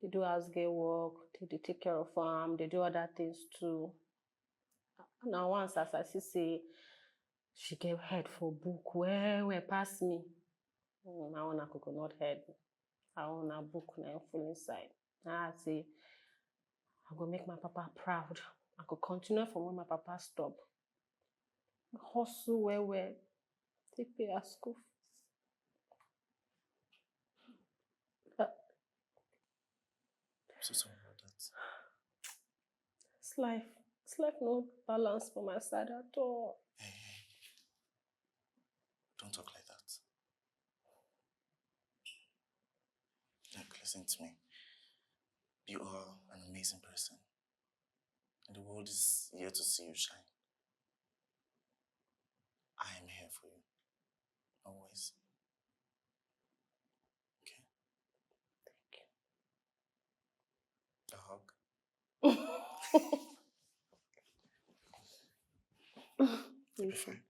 they do house girl work, they take care of farm, they do other things too. Now once as I see she get head for book where pass me. I want a coconut head. I want a book now full inside. I say I go make my papa proud. I go continue from where my papa stop. Hustle where take pay her school fees. I'm so sorry about that. It's life no balance for my side at all. Hey. Don't talk like that. Look, listen to me. You are an amazing person. And the world is here to see you shine. I am here for you. Always. Okay? Thank A hug? you. Be fine.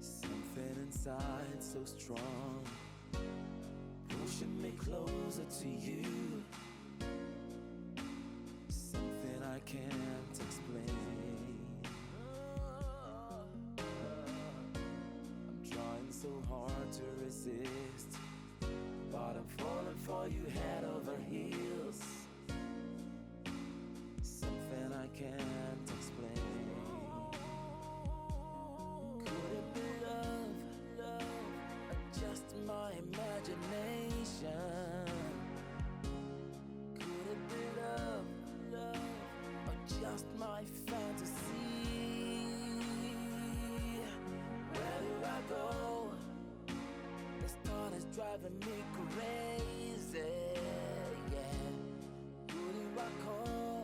Something inside so strong, pushing me closer to you. Something I can't explain. I'm trying so hard to resist, but I'm falling for you head over heels. Something I can't explain. Could it be love, or just my imagination? Could it be love, or just my fantasy? Where do I go? This thought is driving me crazy. Yeah. Who do I call?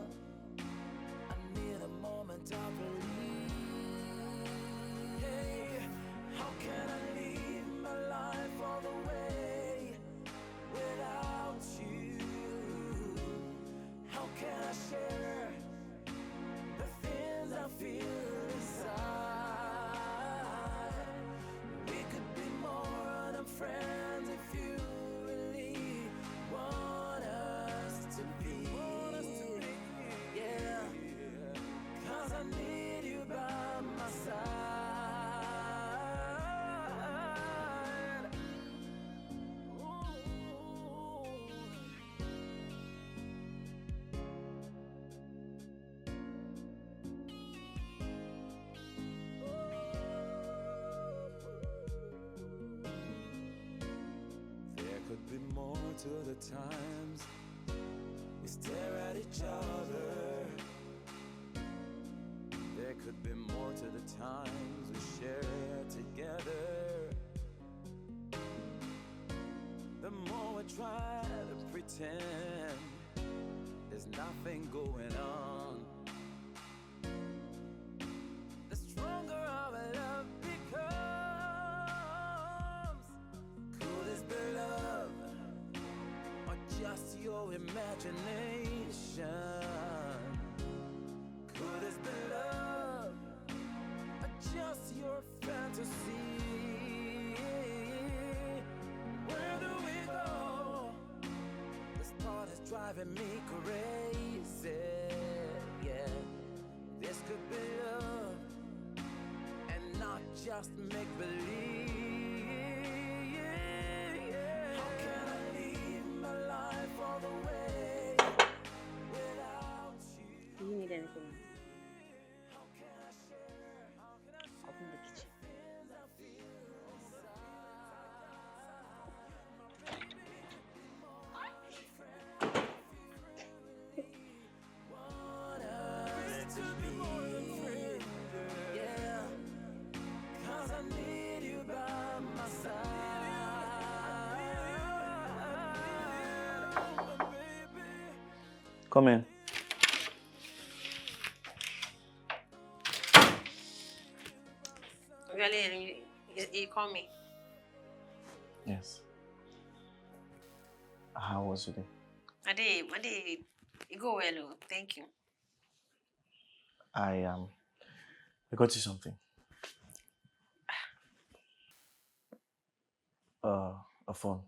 I need a moment of relief. Hey, how can I live my life all the way without you? How can I share the things I feel inside? We could be more than friends if you really want us to be. Yeah, 'cause I need you by my side. There could be more to the times we stare at each other. There could be more to the times we share together. The more we try to pretend there's nothing going on, the stronger our love becomes. Could this be love, or just your imagination? Could this be love, or just your fantasy? Where do we go? This thought is driving me crazy. Yeah, this could be love, and not just make believe. How can I live my life all the way without you? Do you need anything? How can I share? How can I Open the kitchen. things I feel inside? Come in. Really, you call me. Yes. How was your day? My day, you go well. Oh, thank you. I got you something. A phone.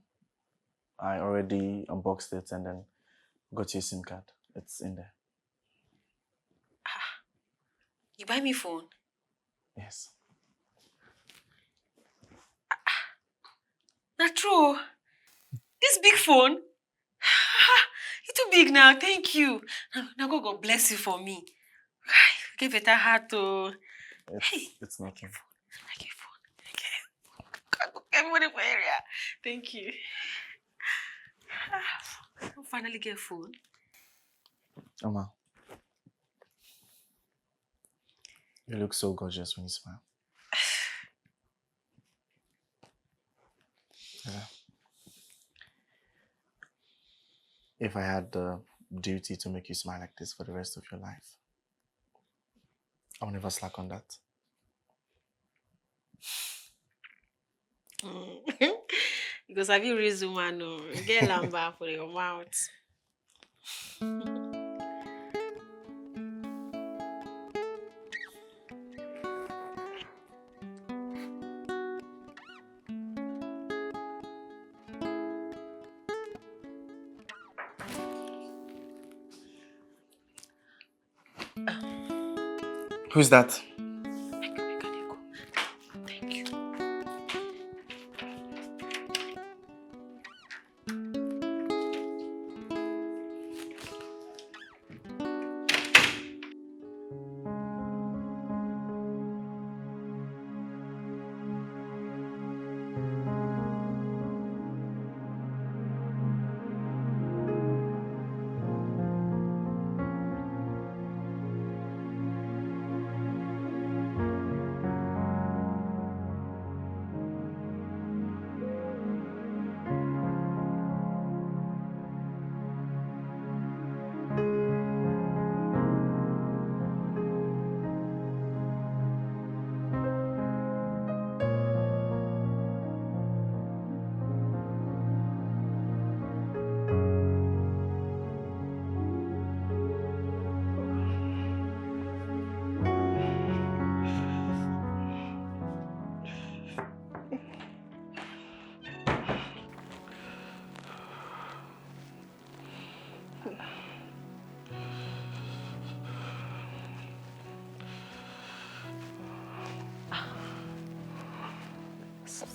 I already unboxed it and then got you a SIM card. It's in there. You buy me phone? Yes. Not true. This big phone? It's too big now. Thank you. Now God bless you for me. Give better heart to. It's nothing. I give phone. Okay. Everybody for area. Thank you. I'll finally get phone. Oma, you look so gorgeous when you smile. Yeah. If I had the duty to make you smile like this for the rest of your life, I'll never slack on that. Because have you reason man no get lamba for your mouth. Who's that? Thank you.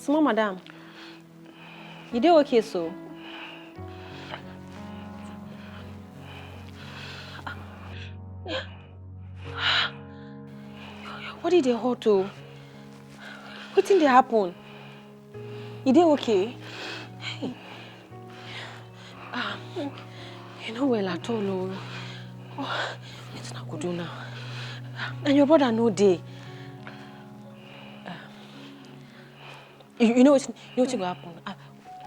Small madam, you did okay so? What did they hold to? What did they happen? You did okay? Hey. You know well at all. Oh, it's not good now. And your brother no day. You know what will happen?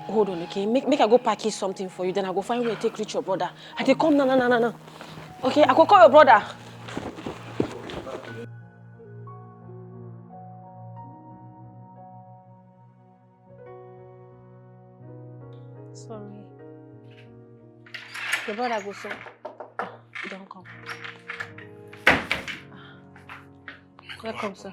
Hold on, okay? Make I go package something for you, then I go find where to take reach your brother. And they come, no. Okay, I go call your brother. Sorry. Your brother go soon. Don't come. Welcome, sir.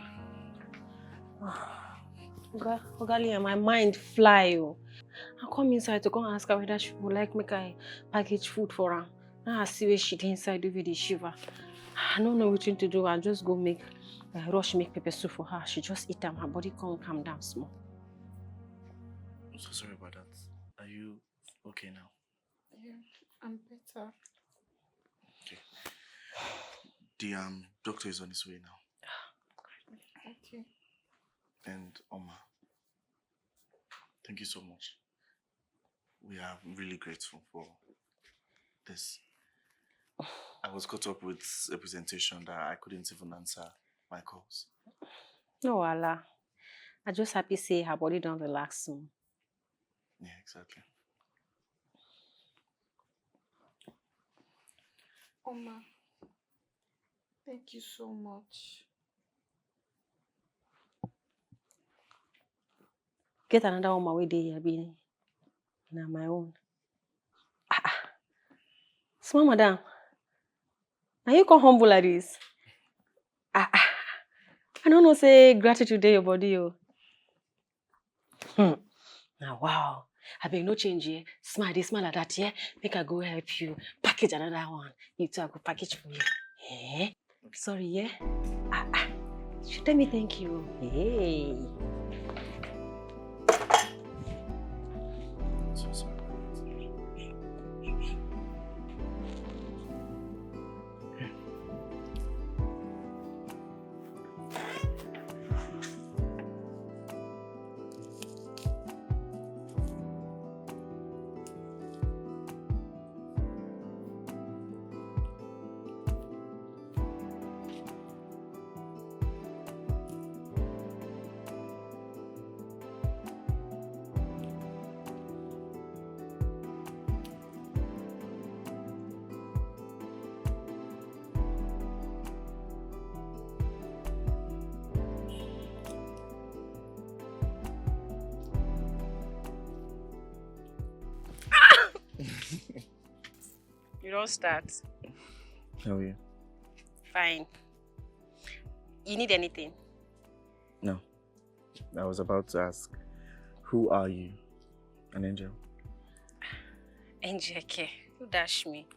Ogalia, my mind fly. I come inside to come ask her whether she would like make I package food for her. Now I see where she inside with the shiver. I don't know what to do. I just go make rush make pepper soup for her. She just eat them. Her body can't calm down small. I'm so sorry about that. Are you okay now? Yeah, I'm better. Okay. The doctor is on his way now. Okay. And Oma, thank you so much. We are really grateful for this. I was caught up with a presentation that I couldn't even answer my calls. No, Allah. I just happy say her body don't relax soon. Yeah, exactly. Oma, thank you so much. Get another one way day here, be na my own. Small madam. Now you come humble like this. I don't know say gratitude day your body, oh. Now wow. I beg no change here. Smile this, smile like that, yeah. Make I go help you package another one. You too, I go package for you. Eh? Sorry, yeah. You tell me thank you. Hey. So sorry. You don't start. How are you? Fine. You need anything? No. I was about to ask, who are you? An angel? Angel, okay. Who dash me?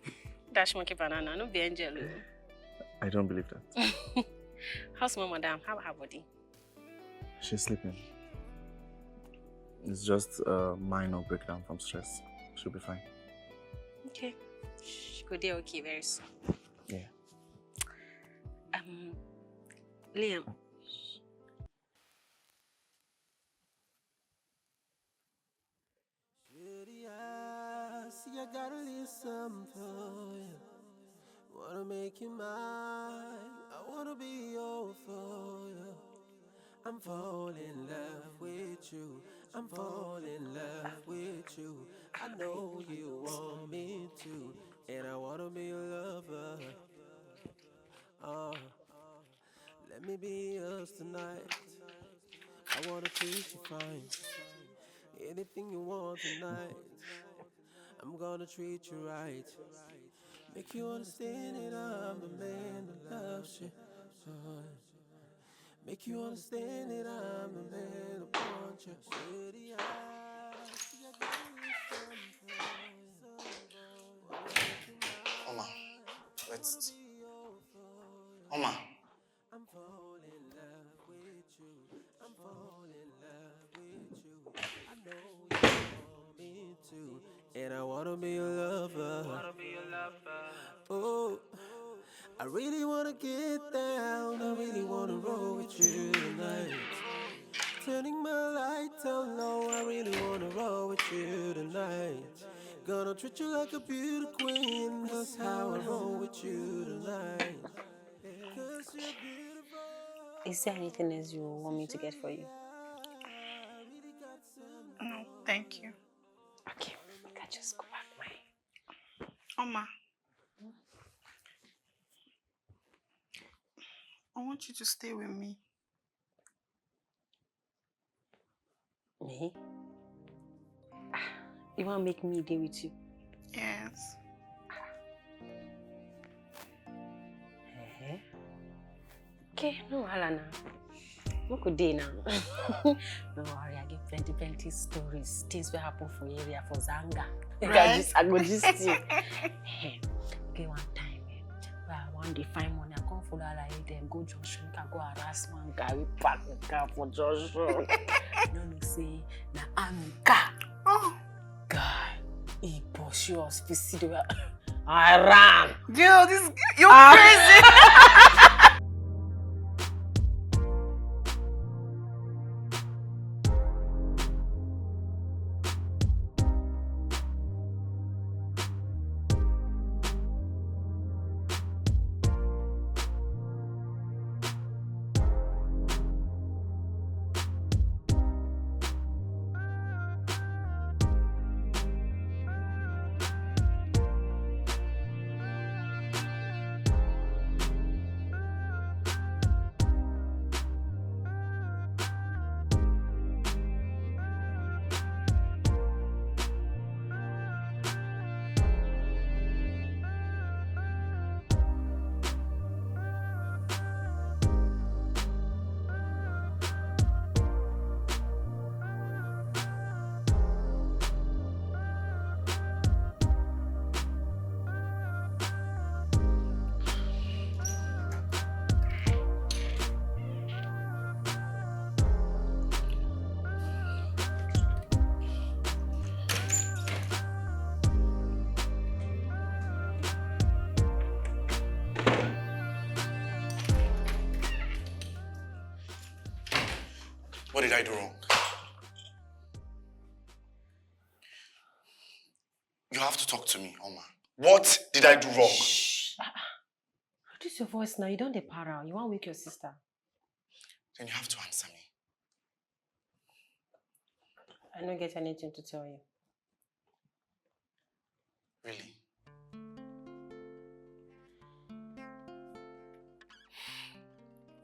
Dash monkey banana, no be angel. I don't believe that. How's my madam? How her body? She's sleeping. It's just a minor breakdown from stress. She'll be fine. Okay. She could be okay very soon. Yeah. Liam. See, I gotta leave some for you. Wanna make you mine. I wanna be your for you. I'm falling in love with you. I'm falling in love with you. I know you want me to, and I wanna be your lover. Let me be yours tonight. I wanna treat you fine. Anything you want tonight, I'm gonna treat you right. Make you understand that I'm the man that loves you. Make you understand that I'm the man that wants you. City eyes, I got Oma, let's... Oma. I'm falling in love with you. I'm falling in love with you. I know you want me to, and I wanna be your lover. Oh, I really wanna get down. I really wanna roll with you tonight. Turning my lights down low. I really wanna roll with you tonight. Gonna treat you like a beautiful queen. That's how I roll with you tonight. 'Cause you're beautiful. Is there anything else you want me to get for you? No, thank you. Okay, I can just go back my... Oma, I want you to stay with me. Me? You want to make me day with you? Yes. Okay, no wahala now. No good day now. No worry, I get plenty stories. Things will happen for area for Zanga. Right? I go just see. Okay, one time, where I want to find money, I come follow like them, go Joshua, I go harass one guy, we park the car for Joshua. No, say, na Amika. Oh, God, he pursue us, we see the way I ran. girl, you're crazy. What did I do wrong? You have to talk to me, Oma. What did I do wrong? Shh. Reduce your voice now. You don't dey para. You want wake your sister. Then you have to answer me. I don't get anything to tell you. Really?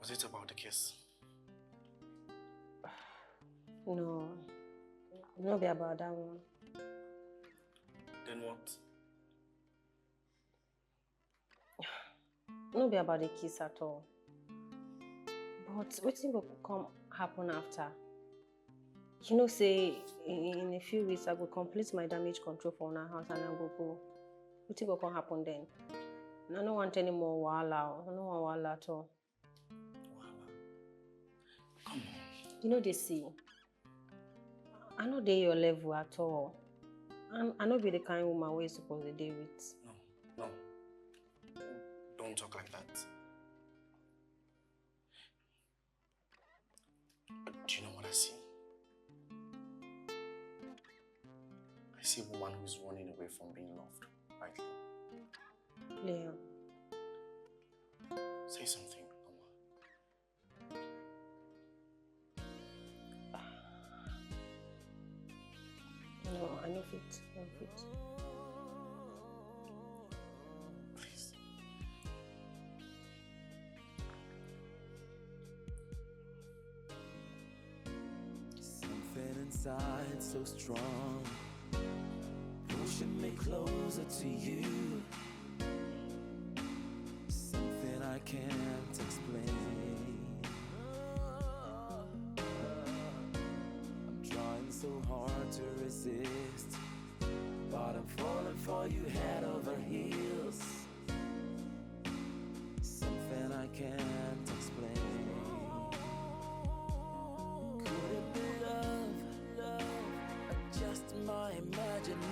Was it about the kiss? No. No be about that one. Then what? No be about the kiss at all. But wetin go come happen after? You know, say in a few weeks I will complete my damage control for our house and I go. Wetin go come happen then? And I don't want any more wahala. I don't want wahala at all. Wahala? Come on. You know they see. I know they your level at all. I know be the kind of woman where you supposed to deal with. No. Don't talk like that. But do you know what I see? I see a woman who's running away from being loved, rightly. Leon. Say something, Oma. No, I know fit. I know fit. Please. Something inside so strong, pushing me closer to you. Something I can't explain. I'm trying so hard to resist, but I'm falling for you head over heels. Something I can't explain. Could it be love, or just my imagination?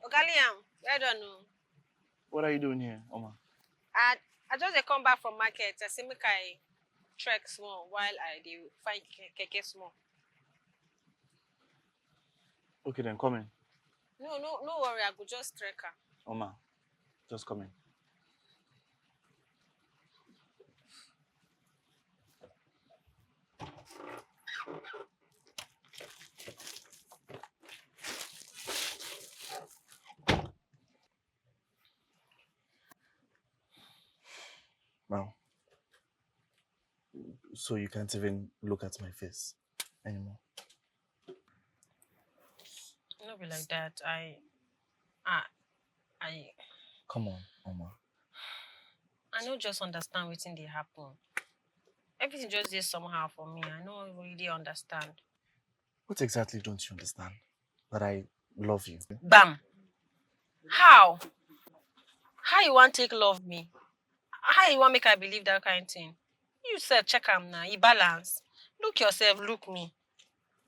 Ogaliam, I don't know. What are you doing here, Oma? I just dey come back from market. I say make I trek small while I dey find keke small. Okay, then come in. No worry. I go just trek her. Oma, just come in. Wow. So you can't even look at my face anymore? No be like that. I Come on, Oma. no just understand wetin dey happen. Everything just dey somehow for me. I no really understand. What exactly don't you understand? That I love you. Bam! How? How you want take love me? How you want make I believe that kind thing? You said check am now. You balance. Look yourself. Look me.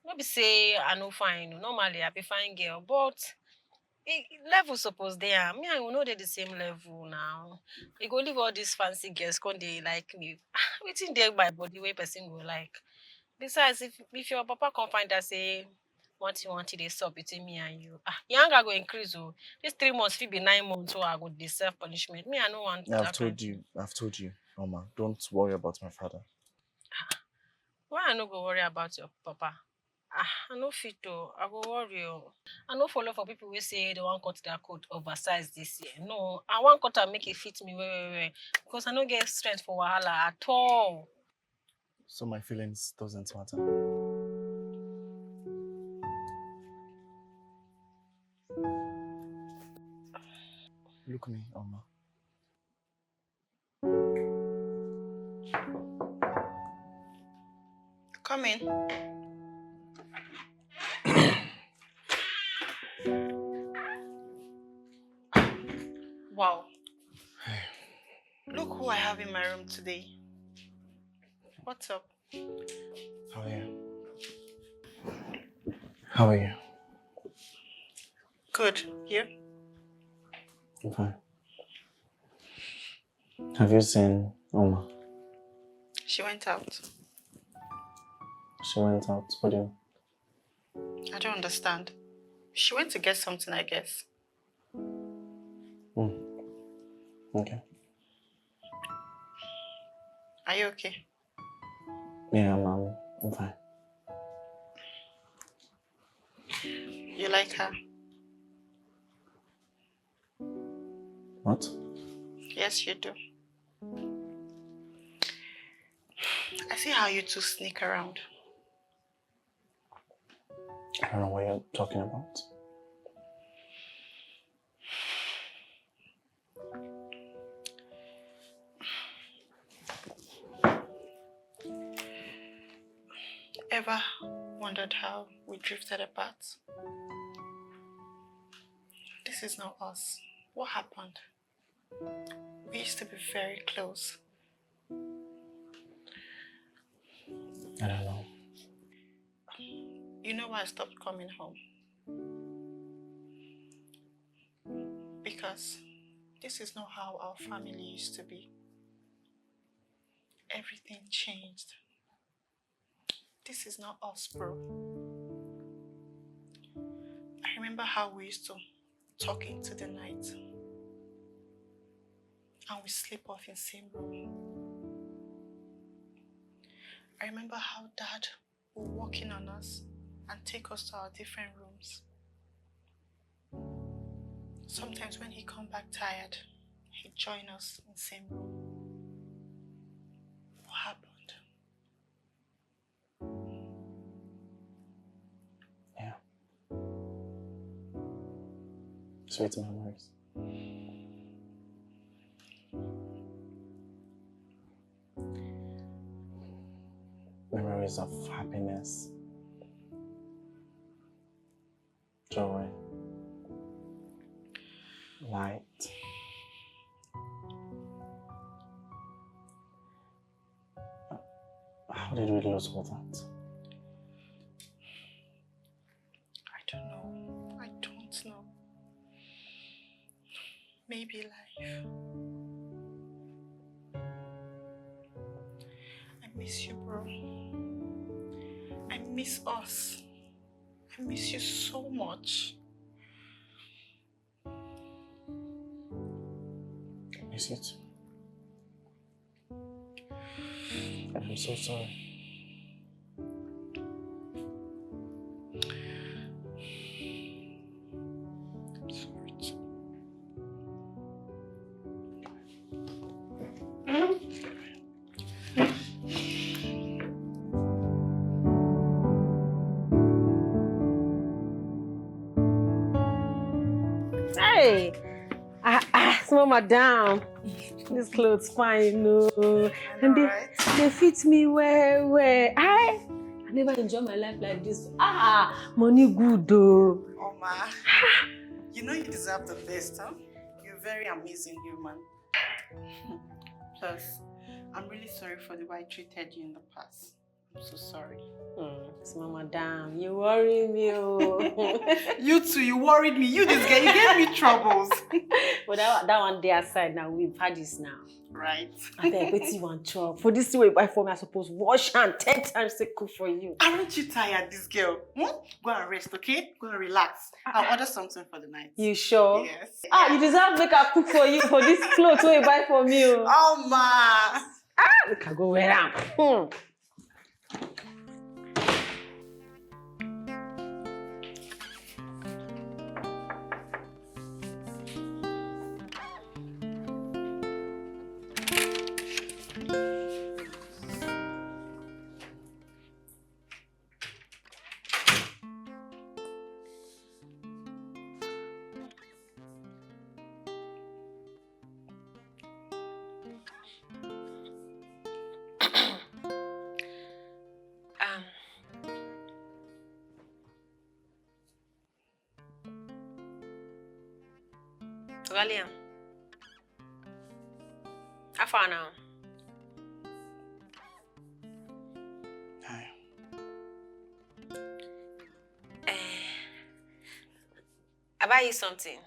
No be say I no fine. Normally I be fine girl, but level suppose there. Me and you know they the same level now. You go leave all these fancy girls come they like me. Wetin dey my body wey person go like. Besides, if your papa come find out say want you dey stop between me and you, your anger go increase. Oh, this 3 months fit be 9 months. So I go deserve punishment. Me I no want. I've told you, Oma. Don't worry about my father. Why I no go worry about your papa? I no fit to. I go worry. I no follow for people who say they want cut their coat oversized this year. No, I want cut and make it fit me well. Because I no get strength for wahala at all. So my feelings doesn't matter. Look me, Oma. Come in. Wow. Look who I have in my room today. What's up? How are you? How are you? Good. You? I'm fine. Have you seen Oma. She went out. She went out. What do you... I don't understand. She went to get something, I guess. Okay. Are you okay? Yeah, I'm fine. You like her? What? Yes, you do. I see how you two sneak around. I don't know what you're talking about. Ever wondered how we drifted apart? This is not us. What happened? We used to be very close. I don't know. You know why I stopped coming home? Because this is not how our family used to be. Everything changed. This is not us, bro. I remember how we used to talk into the night. And we sleep off in the same room. I remember how Dad would walk in on us and take us to our different rooms. Sometimes when he come back tired, he'd join us in the same room. What happened? Yeah. Sweet memories. Memories of happiness, joy, light. How did we lose all that? I don't know. I don't know. Maybe life. I miss you, bro. I miss us. I miss you so much. I miss you too. And I'm so sorry. I'm sorry too. Hey, small madam. This clothes fine, no. And they fit me well. I never enjoy my life like this. Money good though. Oma, you know you deserve the best, huh? You're a very amazing human. Plus, I'm really sorry for the way I treated you in the past. I'm so sorry. Small madam, you worry me. You too, you worried me. You this guy, you gave me troubles. But that one day aside now, we've had this now. Right. I beg, wait you want trouble. For this way buy for me, I suppose wash hand 10 times to cook for you. Aren't you tired, this girl? Go and rest, okay? Go and relax. I'll order something for the night. You sure? Yes. You deserve make her cook for you for this clothes wey you buy for me. Oh ma! Make I go wear am. William, how far now? Hi. I buy you something.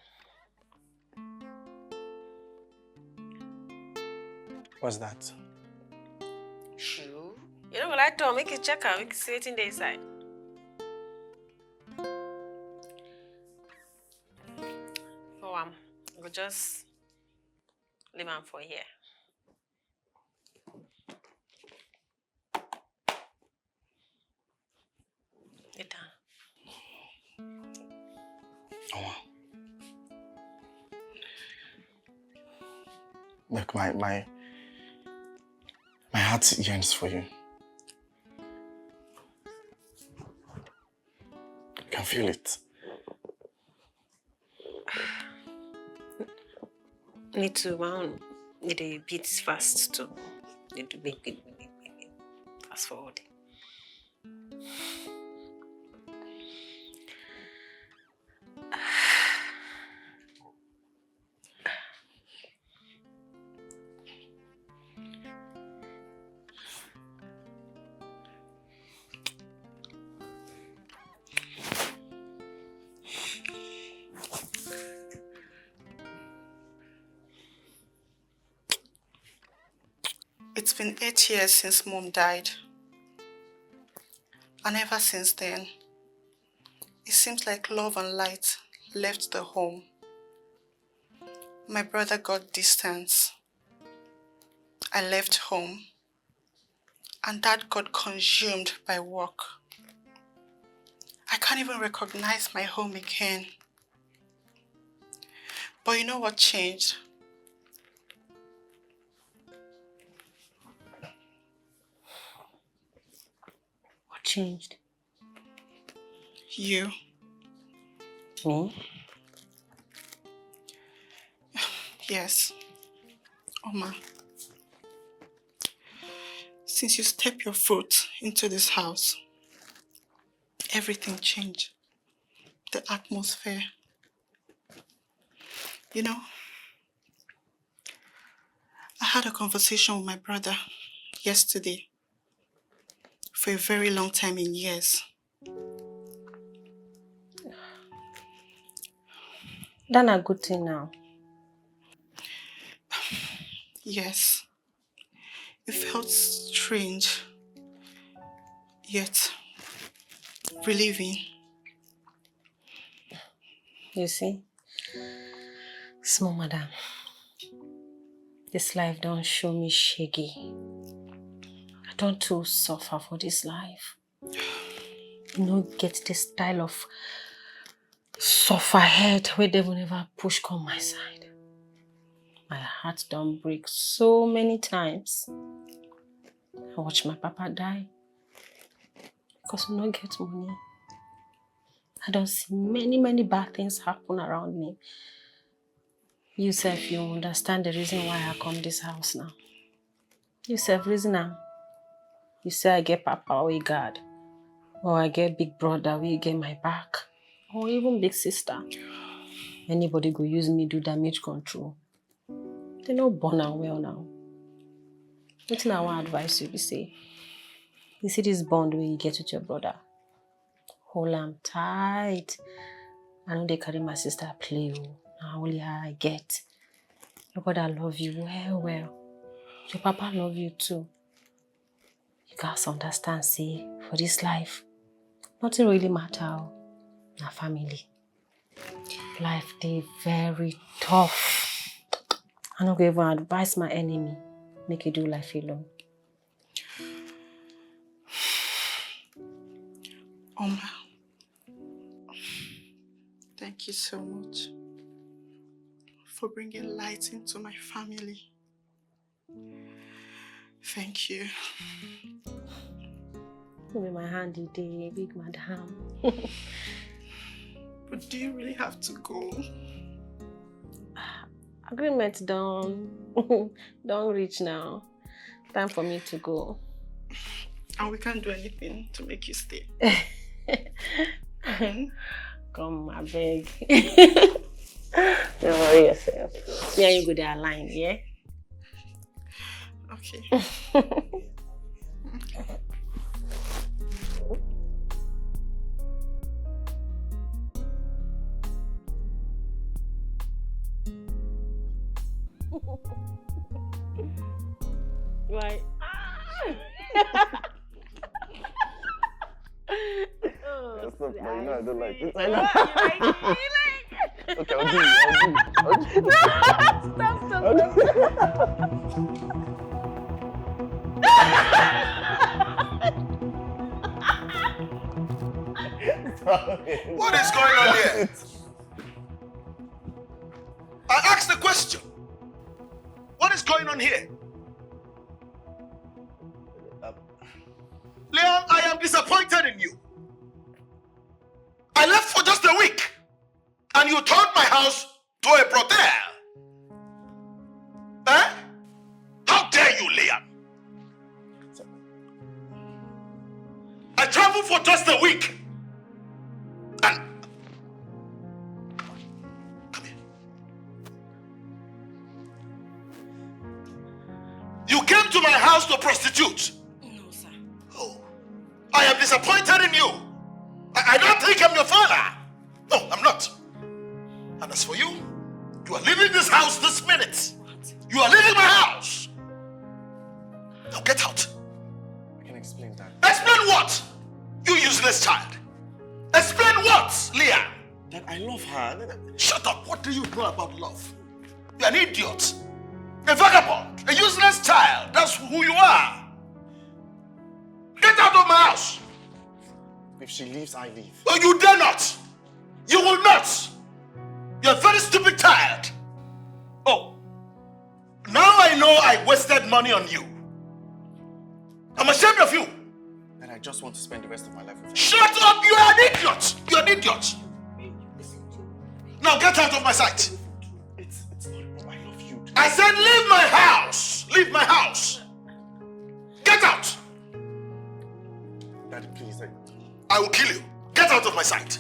What's that? Shoe? You know what I told? Make it check out. Make it see it in the inside. Oh, we'll just leave them for here. Get down. Oh. Look, my heart yearns for you. I can feel it. Need to need a bit fast too. Need to make it fast forward. It's been 8 years since Mom died. And ever since then, it seems like love and light left the home. My brother got distance. I left home. And Dad got consumed by work. I can't even recognize my home again. But you know what changed? What changed? You. Me? Yes. Oma. Since you stepped your foot into this house, everything changed. The atmosphere. You know, I had a conversation with my brother yesterday for a very long time in years. That's a good thing now. Yes. It felt strange, yet relieving. You see? Small madam. This life don't show me shaggy. I don't too suffer for this life. You know, get this style of suffer head where they will never push come my side. My heart don't break so many times. I watch my papa die because we don't get money. I don't see many bad things happen around me. You self, you understand the reason why I come this house now. You self reason now. You say I get papa or God, or I get big brother will get my back, or even big sister. Anybody go use me do damage control. They no born and well now. Nothing I want advice you be say. You see this bond where you get with your brother. Hold am tight. I know they carry my sister play. Now only her I get. Your brother love you well. Your papa love you too. You guys understand, see, for this life, nothing really matter. Na family. Life they very tough. I no go even advise my enemy. Make you do life alone. Oma, thank you so much for bringing light into my family. Thank you. Give me my handy day, big madam. But do you really have to go? Agreement don't reach now. Time for me to go. And we can't do anything to make you stay. Come, I beg. Don't worry yourself. Me and you go there aligned, yeah? Okay. Right. Oh, Stop, see, man. You know I don't like see. it. Oh, you like it? You like it? Okay, I'll do it. What is going on here? I asked the question. What is going on here? Liam, I am disappointed in you. I left for just a week, and you turned my house to a brothel. Eh? How dare you, Liam? I traveled for just a week, and come here. You came to my house to prostitute. No, sir. Oh, I am disappointed in you. I don't think I'm your father. No, I'm not. And as for you, you are leaving this house this minute. What? You are leaving my house. Now get out. I can explain that. Explain what? You useless child. Explain what, Leah? Dad, I love her. Shut up. What do you know about love? You're an idiot. A vagabond. A useless child. That's who you are. Get out of my house. If she leaves, I leave. Oh, you dare not. You will not. You're a very stupid child. Oh, now I know I wasted money on you. I'm ashamed of you. And I just want to spend the rest of my life with her. Shut up. You are an idiot. You're an idiot. Now get out of my sight. It's not. I love you. I said leave my house. Leave my house. Get out. Daddy, please. I will kill you. Get out of my sight.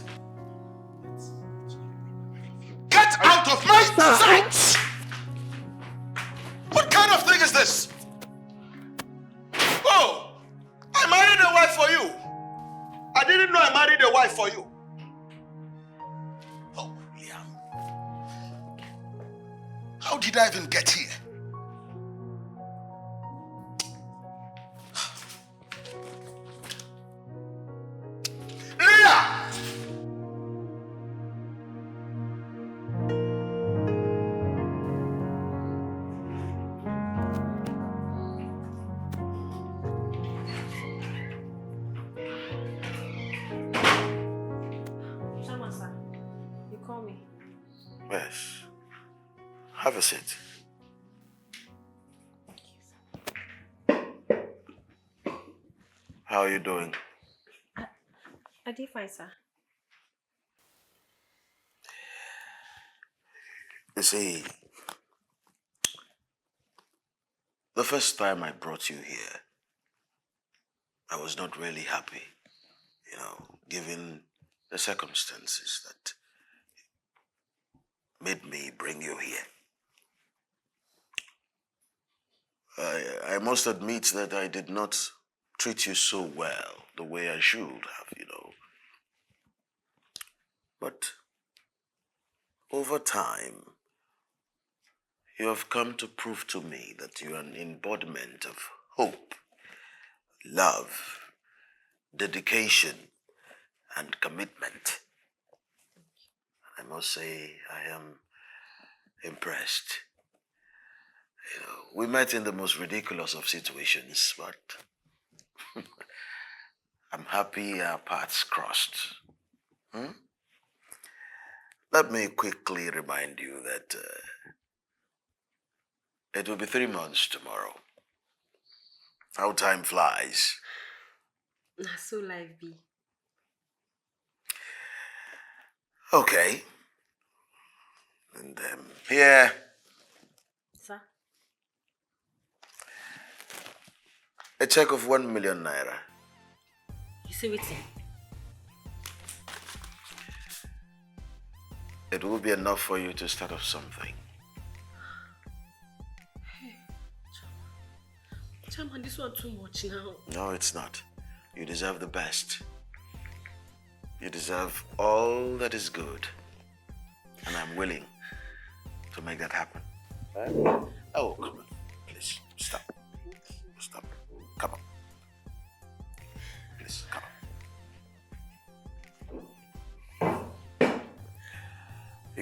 Get out of my sight! What kind of thing is this? Oh, I married a wife for you. I didn't know I married a wife for you. Oh, Liam. How did I even get here? Leah! Shama, sir. You call me. Yes. Have a seat. How are you doing? I did fine, sir. You see, the first time I brought you here, I was not really happy, given the circumstances that made me bring you here. I must admit that I did not treat you so well the way I should have. But over time, you have come to prove to me that you are an embodiment of hope, love, dedication, and commitment. I must say, I am impressed. We met in the most ridiculous of situations, but I'm happy our paths crossed. Let me quickly remind you that it will be 3 months tomorrow. How time flies. So life be. Okay. And here. Sir? A check of 1 million naira. You see what's in? It will be enough for you to start off something. Chairman, this one too much now. No, it's not. You deserve the best. You deserve all that is good. And I'm willing to make that happen. Oh, come on. Please, stop.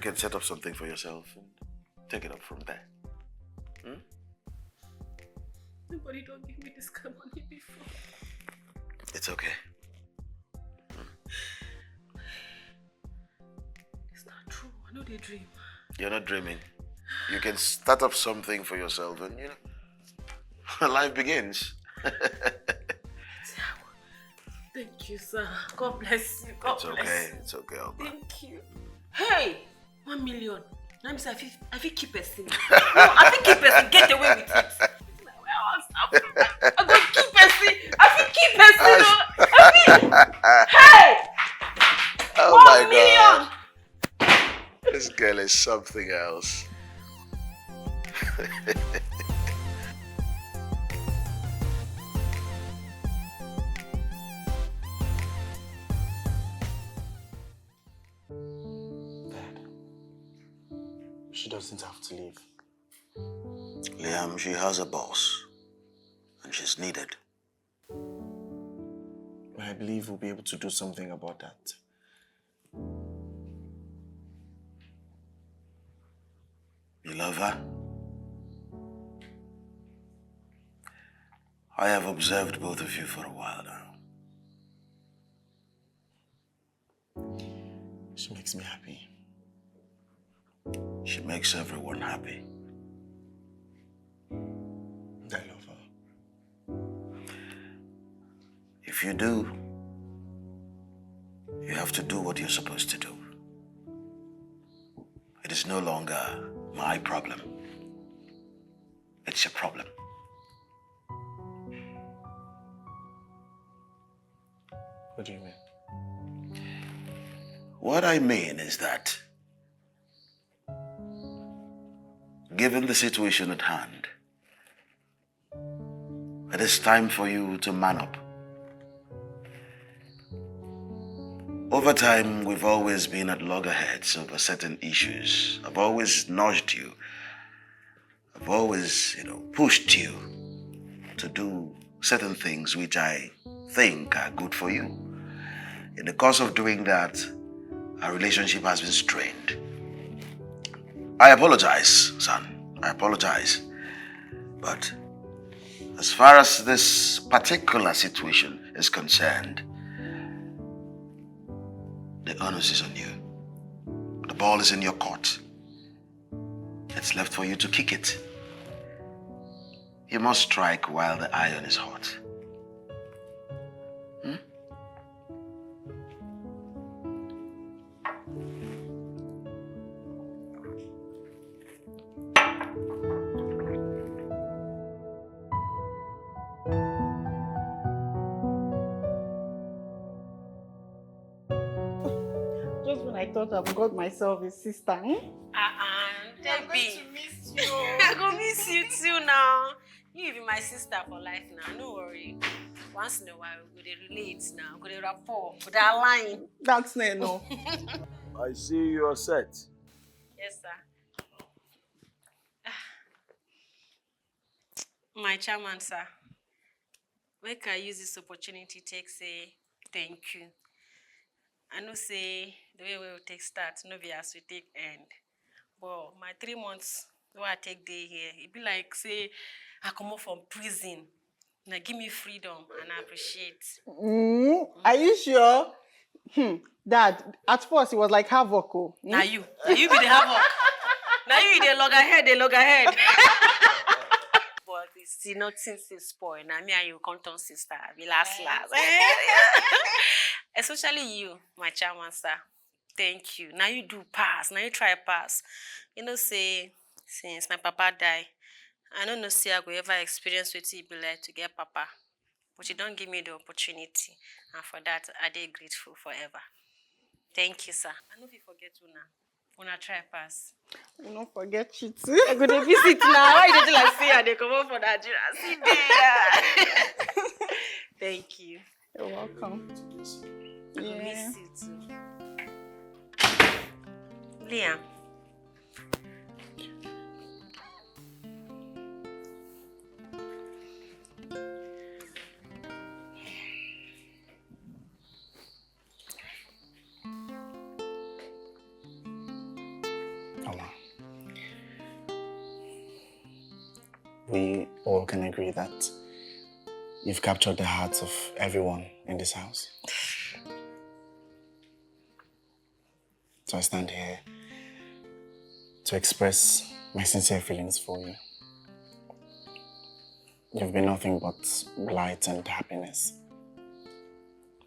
can set up something for yourself and take it up from there. Hmm? Nobody don't give me this kind of money before. It's okay. It's not true. I know they dream. You're not dreaming. You can start up something for yourself and, life begins. Thank you, sir. God bless you. God bless you. It's okay, Alba. Thank you. Hey! 1 million. Now I feel keep a thing. No, I feel keep a thing. Get away with it. I go keep a thing. I feel keep a thing. I feel. Hey! Oh 1 my million. God. This girl is something else. She doesn't have to leave. Liam, she has a boss. And she's needed. I believe we'll be able to do something about that. You love her? I have observed both of you for a while now. She makes me happy. She makes everyone happy. I love her. If you do, you have to do what you're supposed to do. It is no longer my problem. It's your problem. What do you mean? What I mean is that, given the situation at hand, it is time for you to man up. Over time, we've always been at loggerheads over certain issues. I've always nudged you. I've always, pushed you to do certain things which I think are good for you. In the course of doing that, our relationship has been strained. I apologize, son. I apologize. But as far as this particular situation is concerned, the onus is on you. The ball is in your court. It's left for you to kick it. You must strike while the iron is hot. Just when I thought I've got myself a sister, Debbie. I go miss you too now. You be my sister for life now. No worry. Once in a while, we go dey relate now. Go dey rapport. Go dey align. That's not enough. I see you're set. Yes, sir. My chairman, sir. Make I use this opportunity to say thank you. I know say the way we will take start, no be as we take end. But my 3 months where I take day here, it be like say I come out from prison. Now give me freedom and I appreciate. Are you sure? Dad, at first it was like havoc. Now you be the havoc. Now you the log ahead. But it's still not since it's spoiled. Now me and you come turn sister. Be last. Especially you, my chairman, sir. Thank you. Now you do pass. Now you try pass. Say, since my papa died, I don't know say I go ever experience what it be like to get papa. But you don't give me the opportunity. And for that, I dey grateful forever. Thank you, sir. I know if you forget Una. Una try pass. I don't forget you too. I go to visit now. Why you don't like say they come over for Nigeria? See there. Thank you. You're welcome. I miss you too. Liam. we all can agree that you've captured the hearts of everyone in this house. So I stand here to express my sincere feelings for you. You've been nothing but light and happiness.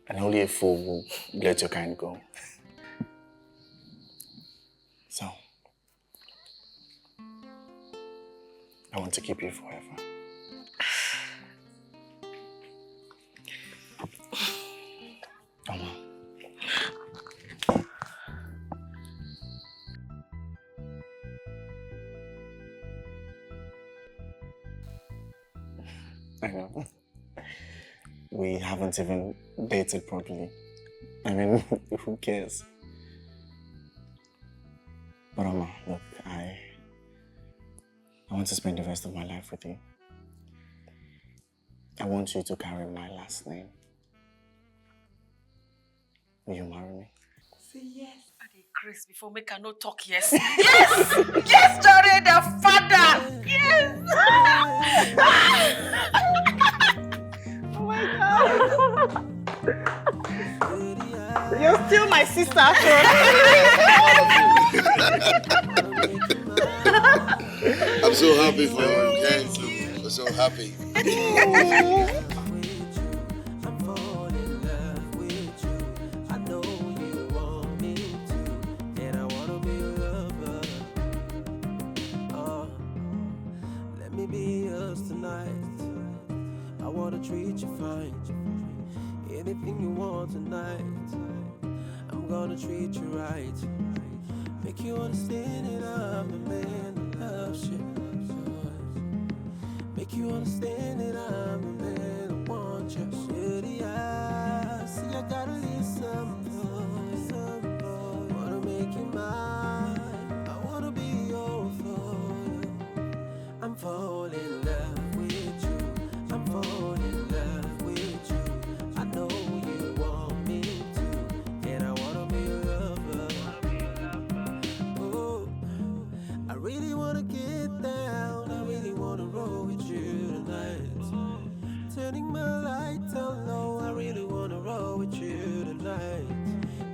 And only a fool will let your kind go. So, I want to keep you forever. Mama. I know. We haven't even dated properly. I mean, who cares? But Mama, look, I want to spend the rest of my life with you. I want you to carry my last name. Will you marry me? Say yes. I dey Chris before make I no talk yes. Yes! Yes, Jory, the father! Yes! Oh my God! You're still my sister. I'm so happy for you, okay? I'm so happy. I wanna treat you fine. Anything you want tonight, I'm gonna treat you right. Make you understand that I'm the man that loves you. Make you understand that